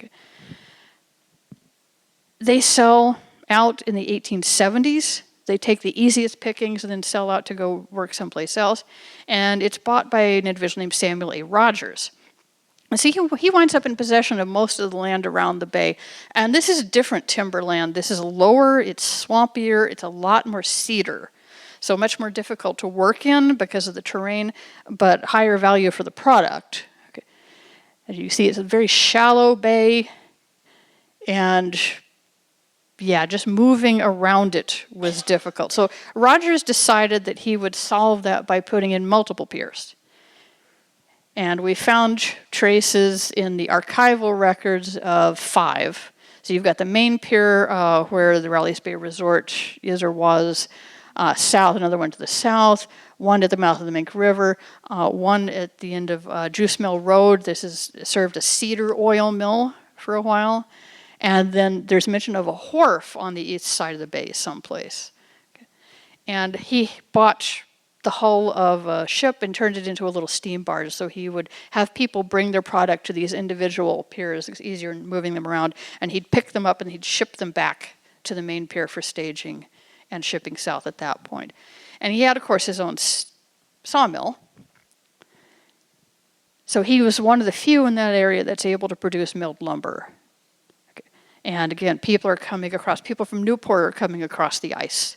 They sell out in the 1870s. They take the easiest pickings and then sell out to go work someplace else. And it's bought by an individual named Samuel A. Rogers. And see, he winds up in possession of most of the land around the bay. And this is different timberland. This is lower, it's swampier, it's a lot more cedar. So much more difficult to work in because of the terrain, but higher value for the product. Okay. As you see, it's a very shallow bay, and yeah, just moving around it was difficult. So Rogers decided that he would solve that by putting in multiple piers. And we found traces in the archival records of 5. So you've got the main pier where the Rowley's Bay Resort is or was, south, another one to the south, one at the mouth of the Mink River, one at the end of Juice Mill Road. This has served a cedar oil mill for a while. And then there's mention of a wharf on the east side of the bay someplace. Okay. And he bought the hull of a ship and turned it into a little steam barge, so he would have people bring their product to these individual piers. It's easier in moving them around, and he'd pick them up and he'd ship them back to the main pier for staging and shipping south at that point. And he had, of course, his own sawmill. So he was one of the few in that area that's able to produce milled lumber. Okay. And again, people from Newport are coming across the ice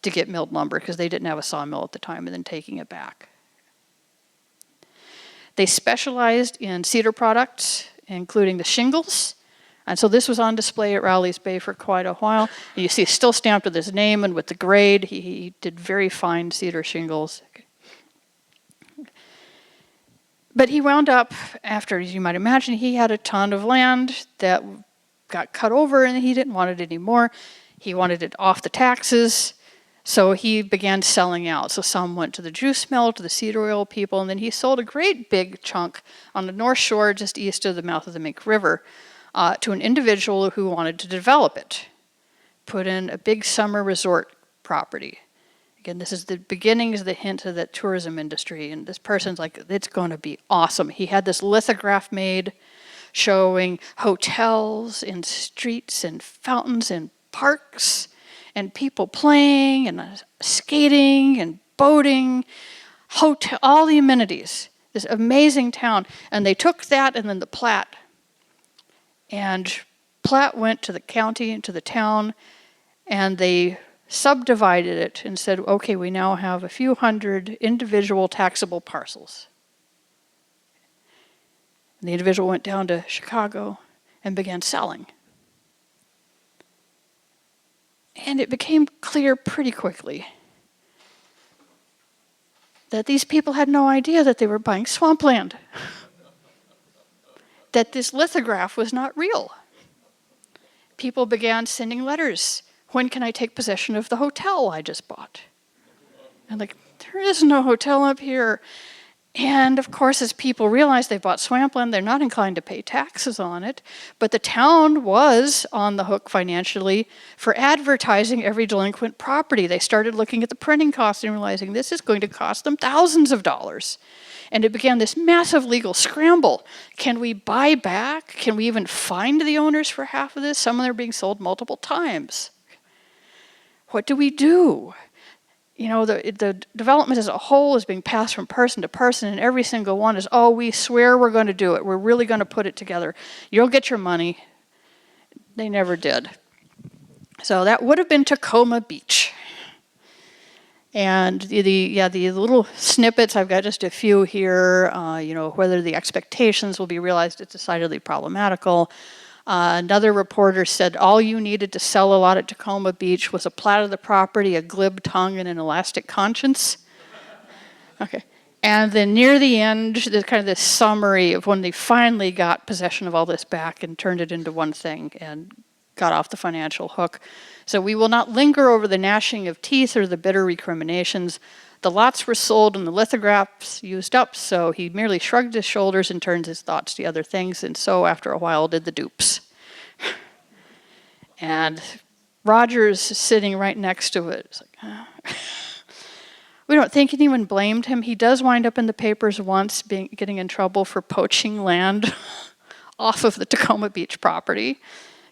to get milled lumber because they didn't have a sawmill at the time, and then taking it back. They specialized in cedar products, including the shingles. And so this was on display at Rowley's Bay for quite a while. And you see still stamped with his name and with the grade. He did very fine cedar shingles. But he wound up, after, as you might imagine, he had a ton of land that got cut over and he didn't want it anymore. He wanted it off the taxes. So he began selling out. So some went to the juice mill, to the cedar oil people, and then he sold a great big chunk on the north shore just east of the mouth of the Mink River to an individual who wanted to develop it, put in a big summer resort property. Again, this is the beginnings, the hint of the tourism industry, and this person's like, it's going to be awesome. He had this lithograph made showing hotels and streets and fountains and parks and people playing and skating and boating, hotel, all the amenities, this amazing town. And they took that and then the plat. And plat went to the county and to the town, and they subdivided it and said, okay, we now have a few hundred individual taxable parcels. And the individual went down to Chicago and began selling. And it became clear pretty quickly that these people had no idea that they were buying swampland, that this lithograph was not real. people began sending letters. When can I take possession of the hotel I just bought? And like, there is no hotel up here. And of course, as people realized they bought swampland, they're not inclined to pay taxes on it. But the town was on the hook financially for advertising every delinquent property. They started looking at the printing costs and realizing this is going to cost them thousands of dollars. And it began this massive legal scramble. Can we buy back? Can we even find the owners for half of this? Some of them are being sold multiple times. What do we do? You know, the development as a whole is being passed from person to person, and every single one is, oh, we swear we're going to do it. We're really going to put it together. You'll get your money. They never did. So that would have been Tacoma Beach. And the little snippets, I've got just a few here, you know, whether the expectations will be realized, it's decidedly problematical. Another reporter said all you needed to sell a lot at Tacoma Beach was a plat of the property, a glib tongue, and an elastic conscience. Okay. And then near the end, there's kind of this summary of when they finally got possession of all this back and turned it into one thing and got off the financial hook. So we will not linger over the gnashing of teeth or the bitter recriminations. The lots were sold and the lithographs used up, so he merely shrugged his shoulders and turned his thoughts to other things, and so after a while did the dupes. And Rogers sitting right next to it. It's like, we don't think anyone blamed him. He does wind up in the papers once getting in trouble for poaching land off of the Tacoma Beach property,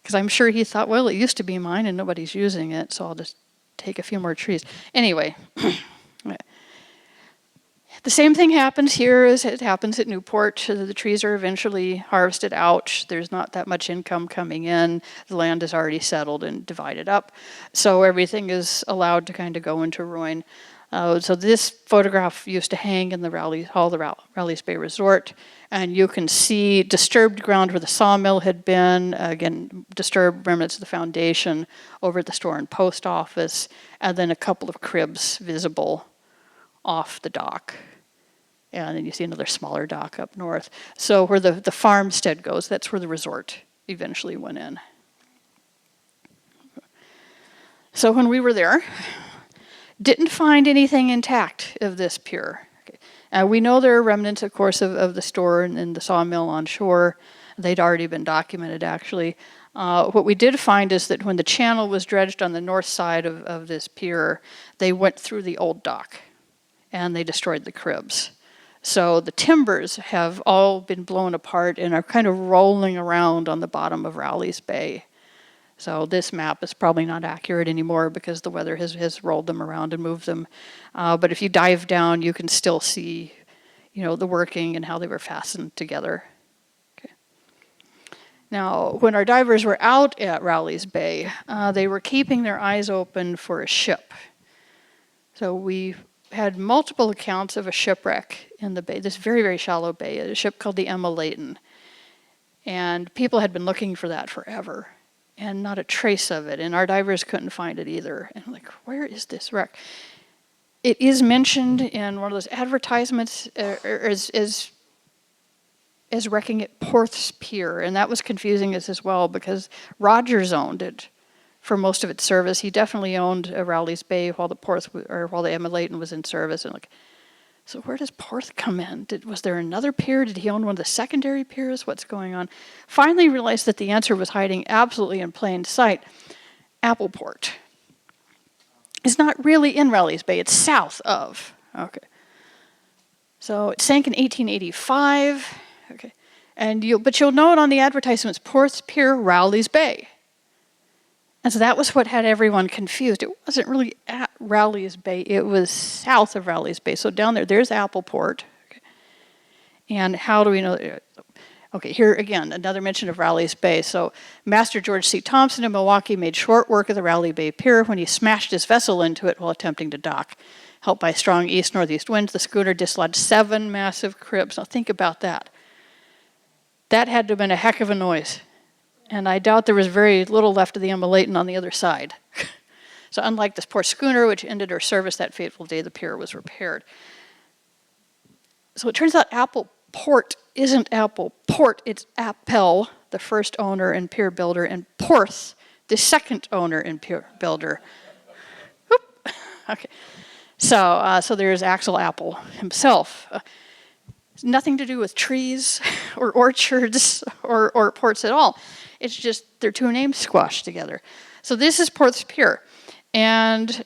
because I'm sure he thought, well, it used to be mine and nobody's using it, so I'll just take a few more trees. Anyway. The same thing happens here as it happens at Newport. The trees are eventually harvested out. There's not that much income coming in. The land is already settled and divided up. So everything is allowed to kind of go into ruin. So this photograph used to hang in the Rowleys Bay Resort. And you can see disturbed ground where the sawmill had been. Again, disturbed remnants of the foundation over at the store and post office. And then a couple of cribs visible off the dock. And then you see another smaller dock up north. So where the farmstead goes, that's where the resort eventually went in. So when we were there, didn't find anything intact of this pier. Okay. We know there are remnants, of course, of the store and the sawmill on shore. They'd already been documented, actually. What we did find is that when the channel was dredged on the north side of this pier, they went through the old dock and they destroyed the cribs. So the timbers have all been blown apart and are kind of rolling around on the bottom of Rowleys Bay. So this map is probably not accurate anymore because the weather has rolled them around and moved them. But if you dive down, you can still see, you know, the working and how they were fastened together. Okay. Now, when our divers were out at Rowleys Bay, they were keeping their eyes open for a ship. So we had multiple accounts of a shipwreck in the bay, this very, very shallow bay, a ship called the Emma Layton. And people had been looking for that forever, and not a trace of it, and our divers couldn't find it either. And I'm like, where is this wreck? It is mentioned in one of those advertisements as wrecking at Porth's Pier, and that was confusing us as well because Rogers owned it for most of its service. He definitely owned Rowleys Bay while the Emma Layton was in service. And like, so where does Porth come in? Was there another pier? Did he own one of the secondary piers? What's going on? Finally realized that the answer was hiding absolutely in plain sight. Appleport is not really in Rowleys Bay. It's south of. Okay. So it sank in 1885. Okay. But you'll note on the advertisements, Porth's Pier, Rowleys Bay. And so that was what had everyone confused. It wasn't really at Rowleys Bay. It was south of Rowleys Bay. So down there's Appleport. Okay. And how do we know? Okay, here again, another mention of Rowleys Bay. So Master George C. Thompson in Milwaukee made short work of the Rowleys Bay Pier when he smashed his vessel into it while attempting to dock. Helped by strong east-northeast winds, the schooner dislodged 7 massive cribs. Now think about that. That had to have been a heck of a noise. And I doubt there was very little left of the Emma Layton on the other side. So unlike this poor schooner, which ended her service that fateful day, the pier was repaired. So it turns out Appleport isn't Appleport, it's Appel, the first owner and pier builder, and Porth the second owner and builder. Oop. Okay. So there's Axel Appel himself. Nothing to do with trees or orchards or ports at all. It's just their two names squashed together. So this is Ports Pier. And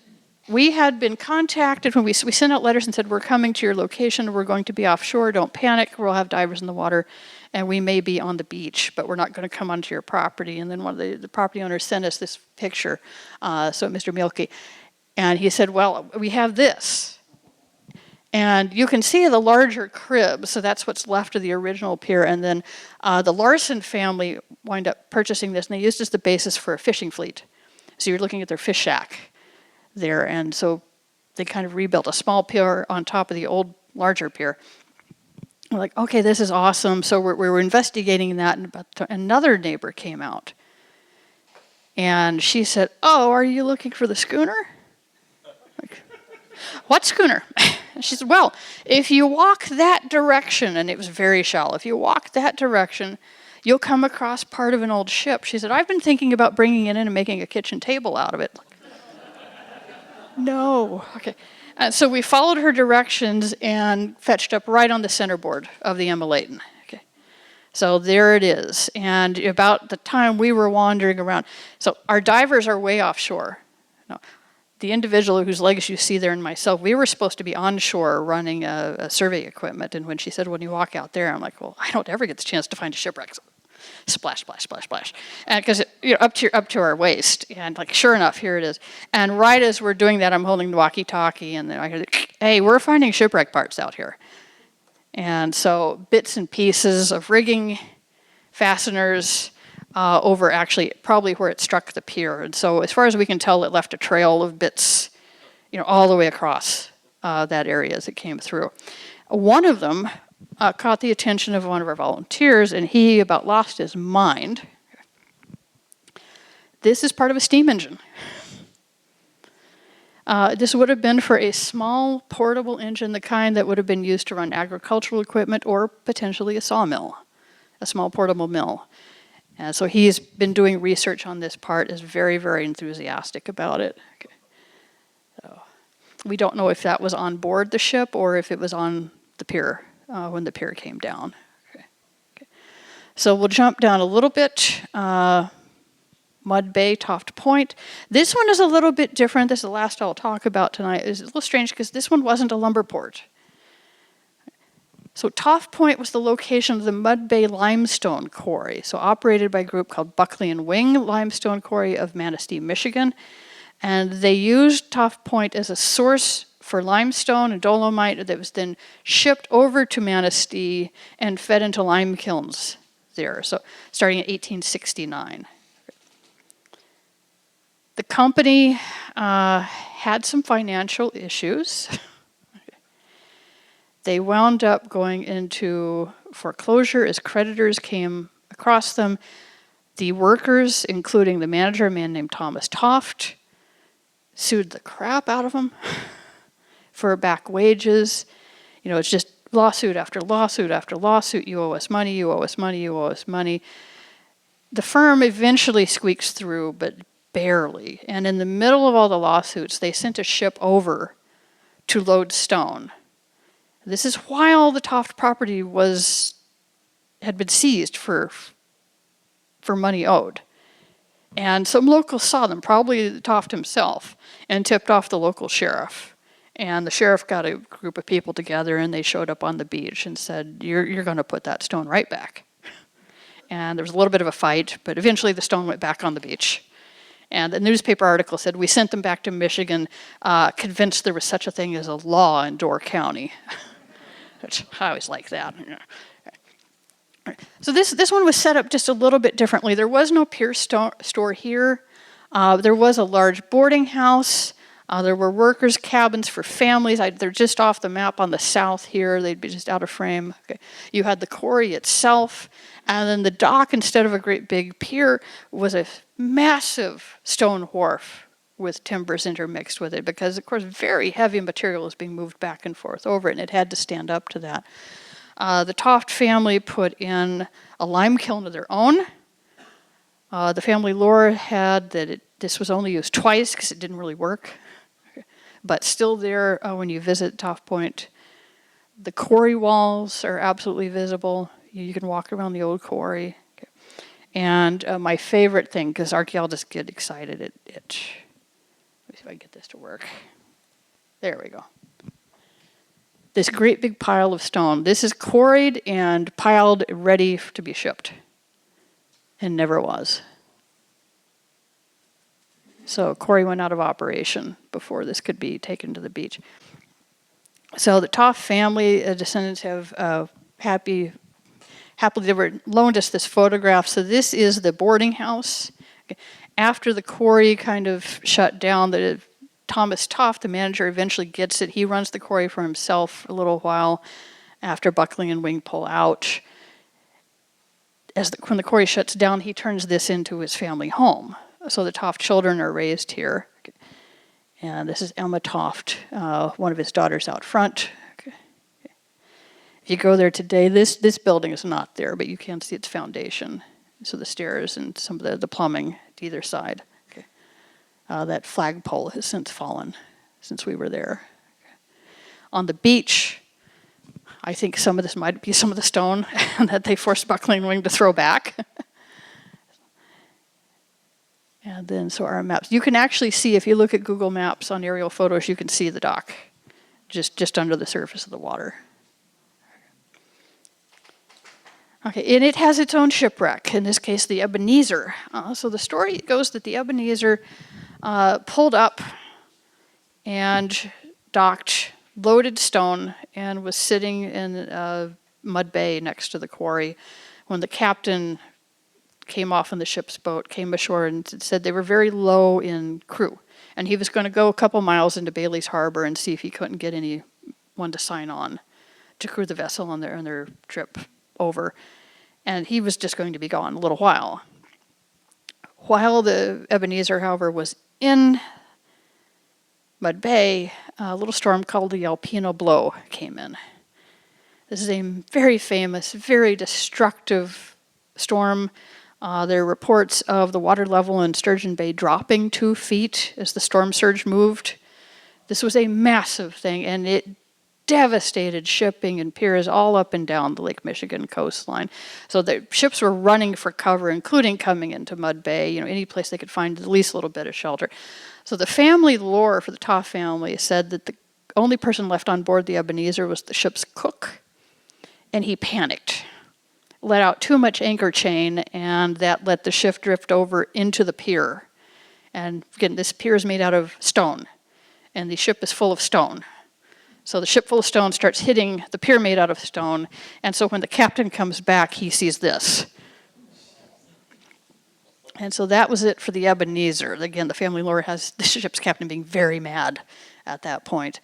we had been contacted when we sent out letters and said, we're coming to your location, we're going to be offshore, don't panic, we'll have divers in the water, and we may be on the beach, but we're not going to come onto your property. And then one of the property owners sent us this picture, so Mr. Mielke, and he said, well, we have this. And you can see the larger crib, so that's what's left of the original pier. And then the Larson family wind up purchasing this, and they used it as the basis for a fishing fleet. So you're looking at their fish shack there. And so they kind of rebuilt a small pier on top of the old, larger pier. We're like, okay, this is awesome. So we were investigating that, and another neighbor came out. And she said, oh, are you looking for the schooner? Like, what schooner? She said, well, if you walk that direction, and it was very shallow, if you walk that direction, you'll come across part of an old ship. She said, I've been thinking about bringing it in and making a kitchen table out of it. No. Okay. So we followed her directions and fetched up right on the centerboard of the Emma Layton. Okay. So there it is. And about the time we were wandering around, so our divers are way offshore. No. The individual whose legs you see there and myself, we were supposed to be onshore running a survey equipment. And when she said, when you walk out there, I'm like, well, I don't ever get the chance to find a shipwreck. So, splash, splash, splash, splash. And because up to our waist. And like, sure enough, here it is. And right as we're doing that, I'm holding the walkie-talkie, and then I hear, hey, we're finding shipwreck parts out here. And so bits and pieces of rigging, fasteners, over actually probably where it struck the pier. And so as far as we can tell, it left a trail of bits, all the way across that area as it came through. One of them caught the attention of one of our volunteers, and he about lost his mind. This is part of a steam engine. This would have been for a small portable engine, the kind that would have been used to run agricultural equipment or potentially a sawmill, a small portable mill. And so he's been doing research on this part, is very, very enthusiastic about it. Okay. So we don't know if that was on board the ship or if it was on the pier when the pier came down. Okay. Okay. So we'll jump down a little bit. Mud Bay, Toft Point. This one is a little bit different. This is the last I'll talk about tonight. It's a little strange because this one wasn't a lumber port. So Toft Point was the location of the Mud Bay Limestone Quarry, so operated by a group called Buckley and Wing Limestone Quarry of Manistee, Michigan. And they used Toft Point as a source for limestone and dolomite that was then shipped over to Manistee and fed into lime kilns there, so starting in 1869. The company had some financial issues. They wound up going into foreclosure as creditors came across them. The workers, including the manager, a man named Thomas Toft, sued the crap out of them for back wages. It's just lawsuit after lawsuit after lawsuit. You owe us money, you owe us money, you owe us money. The firm eventually squeaks through, but barely. And in the middle of all the lawsuits, they sent a ship over to load stone. This is while the Toft property had been seized for money owed. And some locals saw them, probably Toft himself, and tipped off the local sheriff. And the sheriff got a group of people together, and they showed up on the beach and said, you're going to put that stone right back. And there was a little bit of a fight, but eventually the stone went back on the beach. And the newspaper article said, we sent them back to Michigan, convinced there was such a thing as a law in Door County. Which I always like that. So this one was set up just a little bit differently. There was no pier store here. There was a large boarding house. There were workers' cabins for families. They're just off the map on the south here. They'd be just out of frame. Okay. You had the quarry itself. And then the dock, instead of a great big pier, was a massive stone wharf with timbers intermixed with it because, of course, very heavy material is being moved back and forth over it, and it had to stand up to that. The Toft family put in a lime kiln of their own, The family lore had that this was only used twice because it didn't really work, but still there when you visit Toft Point. The quarry walls are absolutely visible. You can walk around the old quarry. Okay. And my favorite thing, because archaeologists get excited, let me see if I can get this to work. There we go. This great big pile of stone. This is quarried and piled ready to be shipped. And never was. So quarry went out of operation before this could be taken to the beach. So the Toft family descendants have happily they were loaned us this photograph. So this is the boarding house. After the quarry kind of shut down, Thomas Toft, the manager, eventually gets it. He runs the quarry for himself for a little while after Buckling and Wing pull out. When the quarry shuts down, he turns this into his family home. So the Toft children are raised here. And this is Emma Toft, one of his daughters out front. Okay. If you go there today, this building is not there, but you can see its foundation. So the stairs and some of the plumbing to either side. Okay. That flagpole has since fallen since we were there. Okay. On the beach, I think some of this might be some of the stone that they forced Buckling and Wing to throw back. And then, so our maps. You can actually see, if you look at Google Maps on aerial photos, you can see the dock just under the surface of the water. Okay, and it has its own shipwreck, in this case, the Ebenezer. So the story goes that the Ebenezer pulled up and docked loaded stone and was sitting in Mud Bay next to the quarry when the captain came off on the ship's boat, came ashore and said they were very low in crew. And he was going to go a couple miles into Bailey's Harbor and see if he couldn't get anyone to sign on to crew the vessel on their trip over. And he was just going to be gone a little while. While the Ebenezer, however, was in Mud Bay, a little storm called the Alpino Blow came in. This is a very famous, very destructive storm. There are reports of the water level in Sturgeon Bay dropping 2 feet as the storm surge moved. This was a massive thing, and it devastated shipping and piers all up and down the Lake Michigan coastline. So the ships were running for cover, including coming into Mud Bay, any place they could find at least a little bit of shelter. So the family lore for the Toft family said that the only person left on board the Ebenezer was the ship's cook, and he panicked. Let out too much anchor chain, and that let the ship drift over into the pier. And again, this pier is made out of stone, and the ship is full of stone. So the ship full of stone starts hitting the pier made out of stone, and so when the captain comes back, he sees this. And so that was it for the Ebenezer. Again, the family lore has the ship's captain being very mad at that point.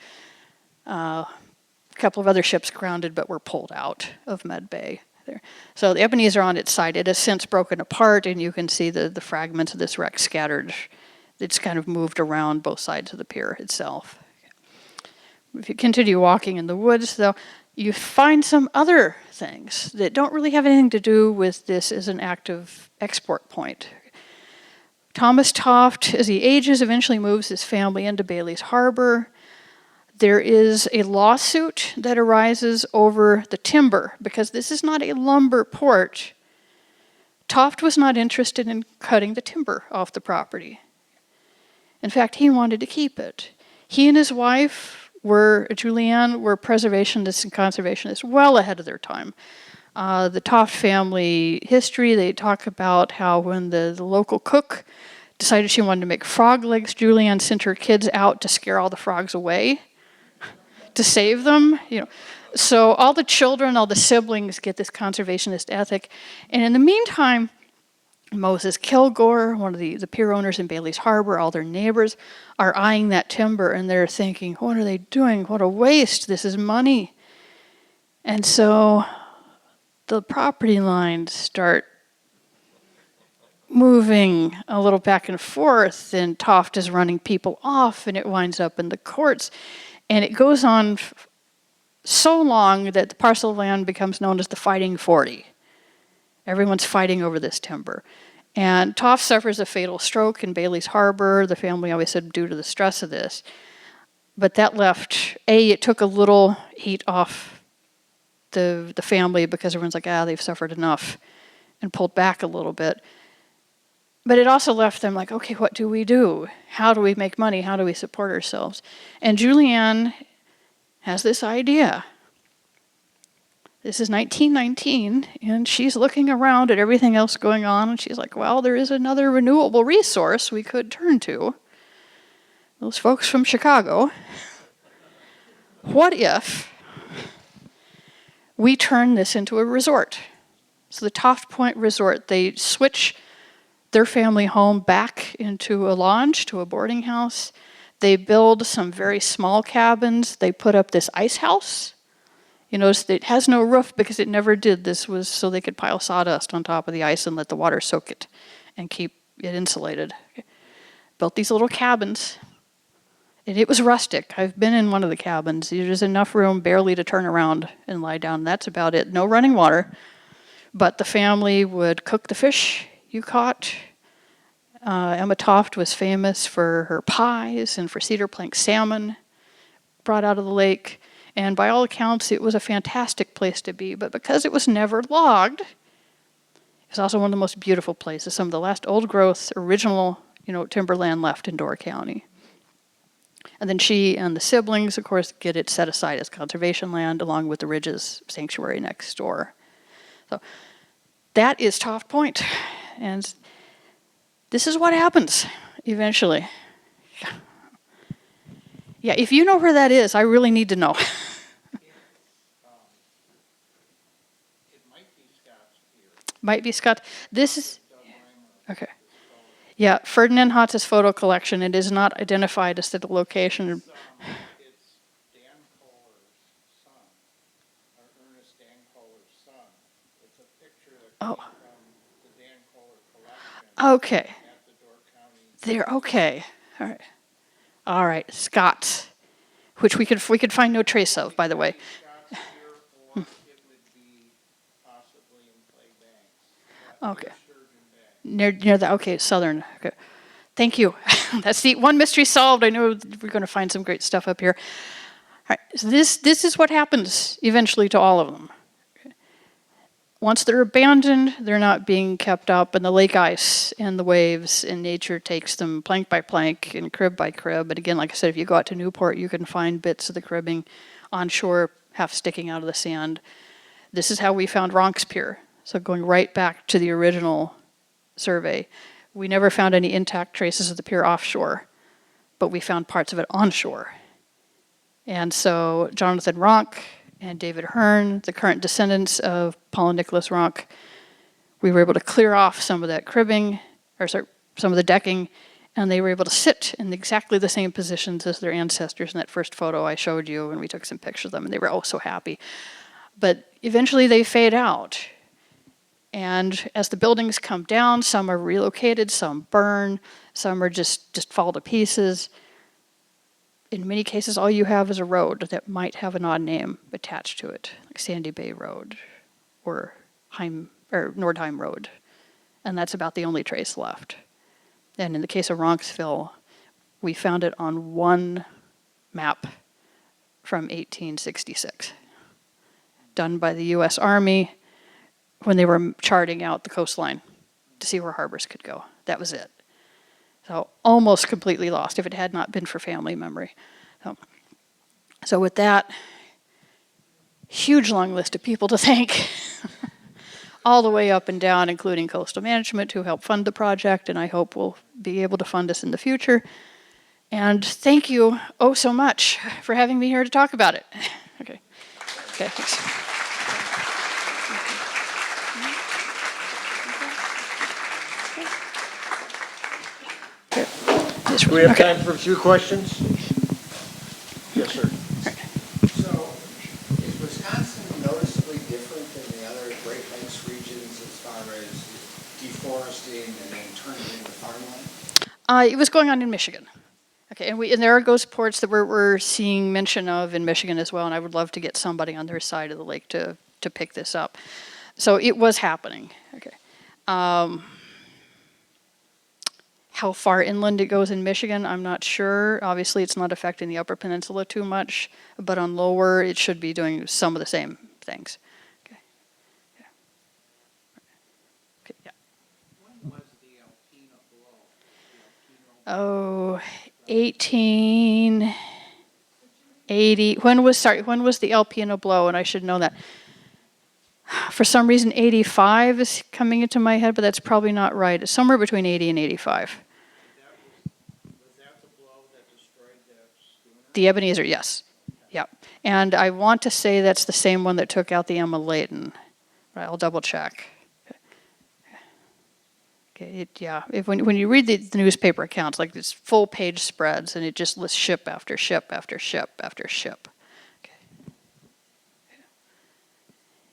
A couple of other ships grounded but were pulled out of Mud Bay. There. So the Ebenezer on its side, it has since broken apart, and you can see the fragments of this wreck scattered. It's kind of moved around both sides of the pier itself. If you continue walking in the woods, though, you find some other things that don't really have anything to do with this as an active export point. Thomas Toft, as he ages, eventually moves his family into Bailey's Harbor. There is a lawsuit that arises over the timber, because this is not a lumber port. Toft was not interested in cutting the timber off the property. In fact, he wanted to keep it. He and his wife, Julianne, were preservationists and conservationists well ahead of their time. The Toft family history, they talk about how when the local cook decided she wanted to make frog legs, Julianne sent her kids out to scare all the frogs away, to save them, So all the children, all the siblings get this conservationist ethic. And in the meantime, Moses Kilgore, one of the pier owners in Bailey's Harbor, all their neighbors are eyeing that timber, and they're thinking, what are they doing? What a waste. This is money. And so the property lines start moving a little back and forth, and Toft is running people off, and it winds up in the courts. And it goes on so long that the parcel of land becomes known as the Fighting 40. Everyone's fighting over this timber. And Toff suffers a fatal stroke in Bailey's Harbor. The family always said due to the stress of this. But that left, it took a little heat off the family because everyone's like, they've suffered enough, and pulled back a little bit. But it also left them like, okay, what do we do? How do we make money? How do we support ourselves? And Julianne has this idea. This is 1919, and she's looking around at everything else going on, and she's like, well, there is another renewable resource we could turn to. Those folks from Chicago. What if we turn this into a resort? So the Toft Point Resort, they switch their family home back into a lodge, to a boarding house. They build some very small cabins. They put up this ice house. You notice it has no roof because it never did. This was so they could pile sawdust on top of the ice and let the water soak it and keep it insulated. Built these little cabins. And it was rustic. I've been in one of the cabins. There's enough room barely to turn around and lie down. That's about it. No running water. But the family would cook the fish you caught. Emma Toft was famous for her pies and for cedar plank salmon brought out of the lake. And by all accounts, it was a fantastic place to be. But because it was never logged, it's also one of the most beautiful places. Some of the last old-growth, original, timberland left in Door County. And then she and the siblings, of course, get it set aside as conservation land along with the Ridges Sanctuary next door. So that is Toft Point. And this is what happens eventually. Yeah, if you know where that is, I really need to know. It might be Scott's here. Might be Scott. This is, okay. Yeah, Ferdinand Hotz's photo collection. It is not identified as to the location. It's Dan Kohler's son, or Ernest Dan Kohler's son. It's a picture that came from the Dan Kohler collection Okay. at the Door County. There, okay. All right. All right, Scott, which we could find no trace of, by the way. Scott's here, or it would be possibly in Clay Banks. Okay. Sturgeon Bay. Near the, okay, southern. Okay. Thank you. That's the one mystery solved. I know we're going to find some great stuff up here. All right, so this is what happens eventually to all of them. Once they're abandoned, they're not being kept up, and the lake ice and the waves and nature takes them plank by plank and crib by crib. But again, like I said, if you go out to Newport, you can find bits of the cribbing on shore, half sticking out of the sand. This is how we found Ronks Pier. So going right back to the original survey, we never found any intact traces of the pier offshore, but we found parts of it onshore. And so Jonathan Ronk and David Hearn, the current descendants of Paul and Nicholas Ronk, we were able to clear off some of that cribbing, some of the decking, and they were able to sit in exactly the same positions as their ancestors in that first photo I showed you, and we took some pictures of them, and they were oh so happy. But eventually they fade out. And as the buildings come down, some are relocated, some burn, some are just fall to pieces. In many cases, all you have is a road that might have an odd name attached to it, like Sandy Bay Road or Nordheim Road. And that's about the only trace left. And in the case of Ronksville, we found it on one map from 1866, done by the U.S. Army when they were charting out the coastline to see where harbors could go. That was it. So almost completely lost if it had not been for family memory. So with that, huge long list of people to thank, all the way up and down, including Coastal Management, who helped fund the project, and I hope will be able to fund us in the future. And thank you oh so much for having me here to talk about it. Okay, thanks. Do we have time for a few questions? Yes, sir. So, is Wisconsin noticeably different than the other Great Lakes regions as far as deforesting and then turning it into farmland? It was going on in Michigan. Okay, and there are ghost ports that we're seeing mention of in Michigan as well, and I would love to get somebody on their side of the lake to pick this up. So it was happening. Okay. How far inland it goes in Michigan, I'm not sure. Obviously, it's not affecting the Upper Peninsula too much, but on lower, it should be doing some of the same things. Okay. Yeah. Okay, yeah. When was the Alpena blow? Oh, 1880. When was the Alpena blow? And I should know that. For some reason, 85 is coming into my head, but that's probably not right. It's somewhere between 80 and 85. Was that the blow that destroyed that schooner? The Ebenezer, yes. Yep. And I want to say that's the same one that took out the Emma Layton. But I'll double check. Okay, yeah. When you read the newspaper accounts, like it's full page spreads, and it just lists ship after ship after ship after ship. Okay.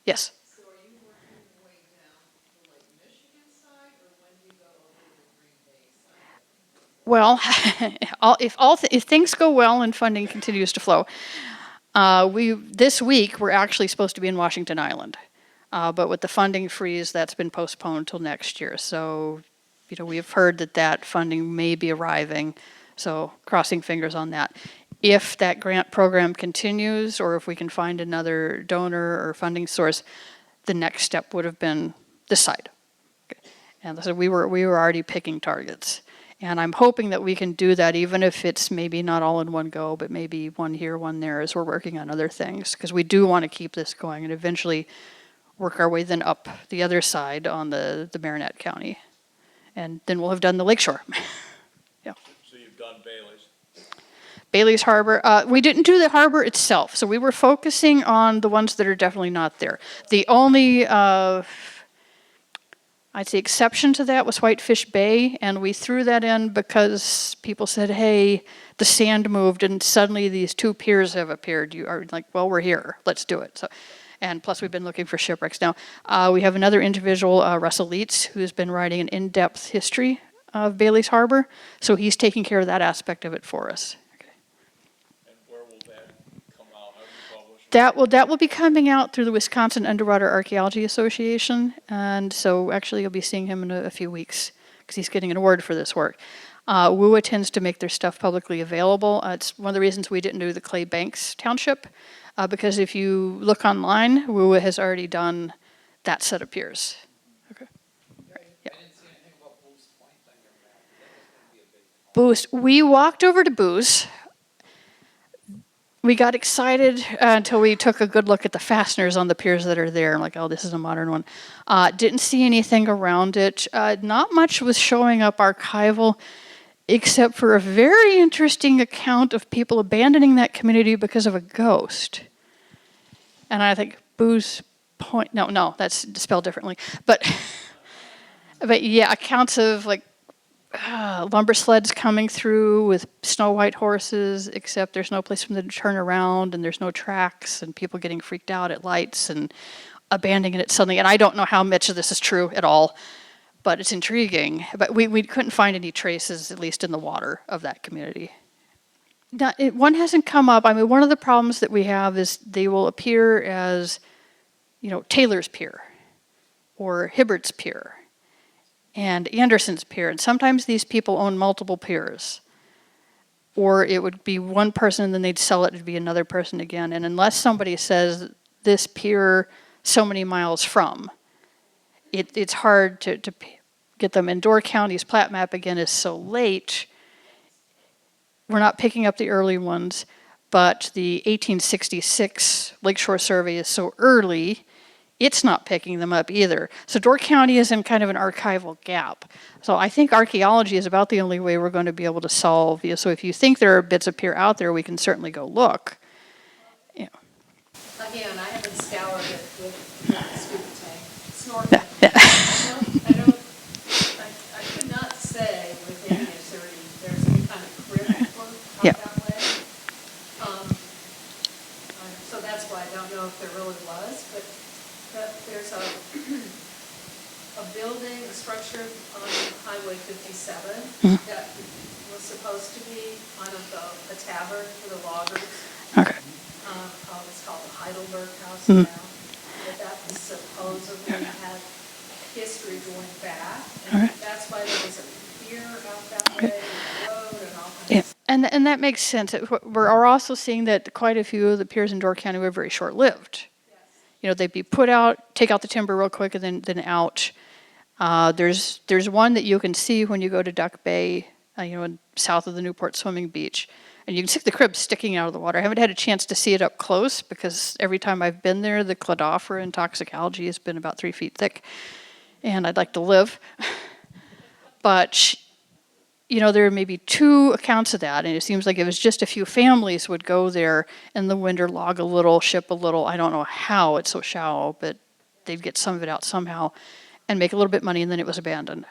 Yes. So are you working your way down the Lake Michigan side, or when do you go over to the Green Bay side? Well, if things go well and funding continues to flow, this week we're actually supposed to be in Washington Island, but with the funding freeze, that's been postponed till next year. So, we have heard that funding may be arriving. So, crossing fingers on that. If that grant program continues, or if we can find another donor or funding source, the next step would have been this side. Okay. And so we were already picking targets. And I'm hoping that we can do that, even if it's maybe not all in one go, but maybe one here, one there, as we're working on other things. Because we do want to keep this going and eventually work our way then up the other side on the Marinette County. And then we'll have done the lakeshore. Yeah. So you've done Bailey's. Bailey's Harbor. We didn't do the harbor itself, so we were focusing on the ones that are definitely not there. The only, I'd say, exception to that was Whitefish Bay, and we threw that in because people said, hey, the sand moved, and suddenly these two piers have appeared. You are like, well, we're here. Let's do it. So, and plus, we've been looking for shipwrecks. Now, we have another individual, Russell Leitz, who's been writing an in-depth history of Bailey's Harbor, so he's taking care of that aspect of it for us. That will be coming out through the Wisconsin Underwater Archaeology Association, and so actually you'll be seeing him in a few weeks because he's getting an award for this work. WUA tends to make their stuff publicly available. It's one of the reasons we didn't do the Clay Banks Township, because if you look online, WUA has already done that set of piers. Okay. Yeah. I didn't see anything about Boost Point on your map. That was going to be a big Boost. We walked over to Boost. We got excited until we took a good look at the fasteners on the piers that are there. I'm like, oh, this is a modern one. Didn't see anything around it. Not much was showing up archival, except for a very interesting account of people abandoning that community because of a ghost. And I think Boo's Point, no, that's spelled differently. But yeah, accounts of like lumber sleds coming through with snow white horses, except there's no place for them to turn around and there's no tracks, and people getting freaked out at lights and abandoning it suddenly. And I don't know how much of this is true at all, but it's intriguing. But we couldn't find any traces, at least in the water, of that community. Now, one hasn't come up. I mean, one of the problems that we have is they will appear as, Taylor's Pier or Hibbert's Pier and Anderson's Pier, and sometimes these people own multiple piers. Or it would be one person and then they'd sell it to be another person again. And unless somebody says this pier so many miles from, it's hard to get them. And Door County's plat map, again, is so late, we're not picking up the early ones, but the 1866 Lakeshore Survey is so early, it's not picking them up either. So Door County is in kind of an archival gap. So I think archaeology is about the only way we're going to be able to solve. So if you think there are bits of pier out there, we can certainly go look. Yeah. Again, I haven't scoured it with the scuba tank, snorkeling. I could not say with any certainty there's any kind of crypt out Yeah. that way. So that's why I don't know if there really was, but there's a building, a structure on Highway 57 that was supposed to be kind of a tavern for the loggers. Okay. It's called the Heidelberg House now. But that was supposedly had history going back. And that's why there was a pier out that And that makes sense. We're also seeing that quite a few of the piers in Door County were very short-lived. You know, they'd be put out, take out the timber real quick, and then out. There's one that you can see when you go to Duck Bay, south of the Newport Swimming Beach, and you can see the crib sticking out of the water. I haven't had a chance to see it up close because every time I've been there, the cladophora and toxic algae has been about 3 feet thick, and I'd like to live. But there are maybe 2 accounts of that, and it seems like it was just a few families would go there in the winter, log a little, ship a little. I don't know how it's so shallow, but they'd get some of it out somehow and make a little bit of money, and then it was abandoned.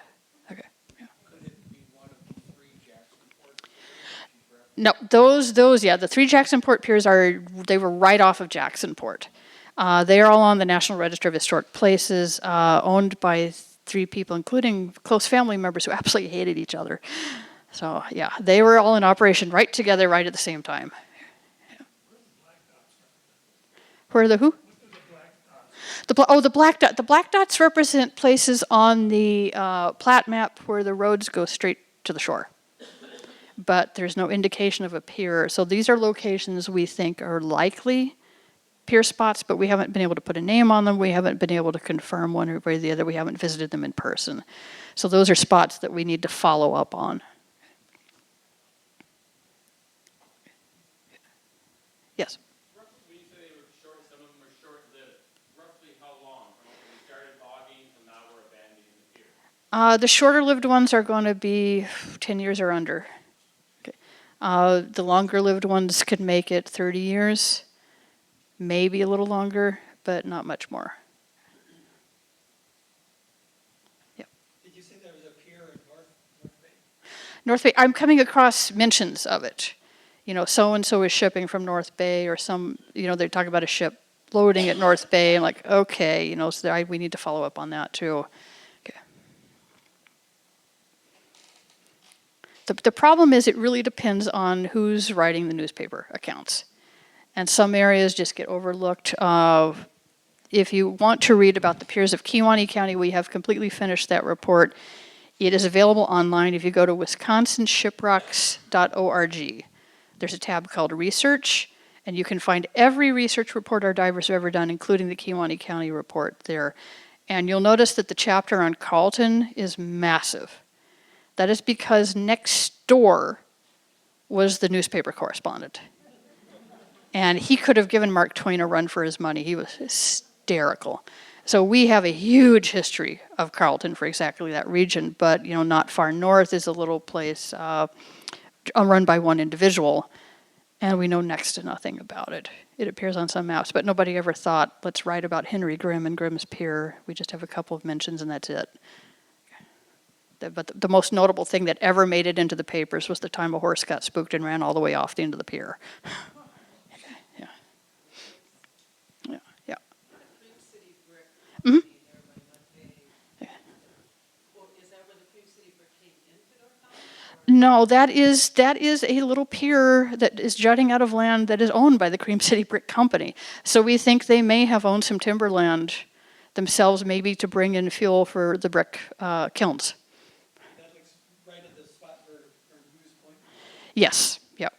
Okay. Yeah. Could it be one of the 3 Jacksonport piers? No, the 3 Jacksonport piers they were right off of Jacksonport. They are all on the National Register of Historic Places, owned by 3 people, including close family members who absolutely hated each other. So yeah, they were all in operation right together, right at the same time. Yeah. Where are the who? The black dot. The black dots represent places on the plat map where the roads go straight to the shore. But there's no indication of a pier. So these are locations we think are likely pier spots, but we haven't been able to put a name on them. We haven't been able to confirm one way or the other. We haven't visited them in person. So those are spots that we need to follow up on. Yes? Roughly, when you say they were short, some of them were short-lived. Roughly how long? From when we started logging and now we're abandoning the pier? The shorter-lived ones are going to be 10 years or under. Okay. The longer-lived ones could make it 30 years. Maybe a little longer, but not much more. Yep. Did you say there was a pier in North Bay? North Bay, I'm coming across mentions of it. So-and-so is shipping from North Bay, or they talk about a ship loading at North Bay, and like, okay, so we need to follow up on that too. Okay. The problem is it really depends on who's writing the newspaper accounts. And some areas just get overlooked. If you want to read about the piers of Kewaunee County, we have completely finished that report. It is available online if you go to wisconsinshiprocks.org. There's a tab called Research, and you can find every research report our divers have ever done, including the Kewaunee County report there. And you'll notice that the chapter on Carlton is massive. That is because next door was the newspaper correspondent. And he could have given Mark Twain a run for his money. He was hysterical. So we have a huge history of Carlton for exactly that region, but not far north is a little place run by one individual, and we know next to nothing about it. It appears on some maps, but nobody ever thought, let's write about Henry Grimm and Grimm's Pier. We just have a couple of mentions, and that's it. But the most notable thing that ever made it into the papers was the time a horse got spooked and ran all the way off the end of the pier. Mm-hmm. No, that is a little pier that is jutting out of land that is owned by the Cream City Brick Company. So we think they may have owned some timberland themselves, maybe to bring in fuel for the brick kilns. That looks right at the spot where Hughes Point. Yes. Yep.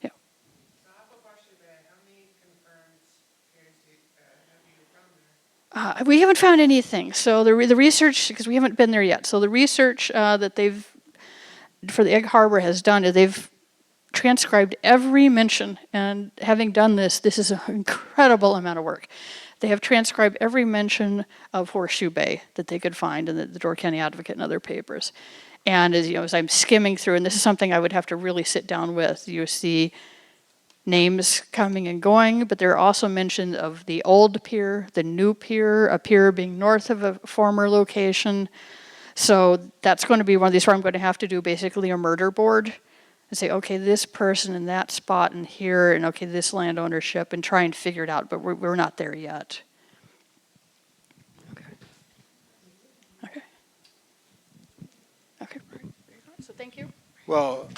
Yep. So how about Horseshoe Bay? How many confirmed piers have you found there? We haven't found anything. So the research, because we haven't been there yet. So the research that they've for the Egg Harbor has done is they've transcribed every mention. And having done this is an incredible amount of work. They have transcribed every mention of Horseshoe Bay that they could find in the Door County Advocate and other papers. And as I'm skimming through, and this is something I would have to really sit down with, you see names coming and going, but there are also mentions of the old pier, the new pier, a pier being north of a former location. So that's going to be one of these where I'm going to have to do basically a murder board and say, okay, this person in that spot and here, and okay, this land ownership, and try and figure it out, but we're not there yet. Okay. Okay. So thank you. Well,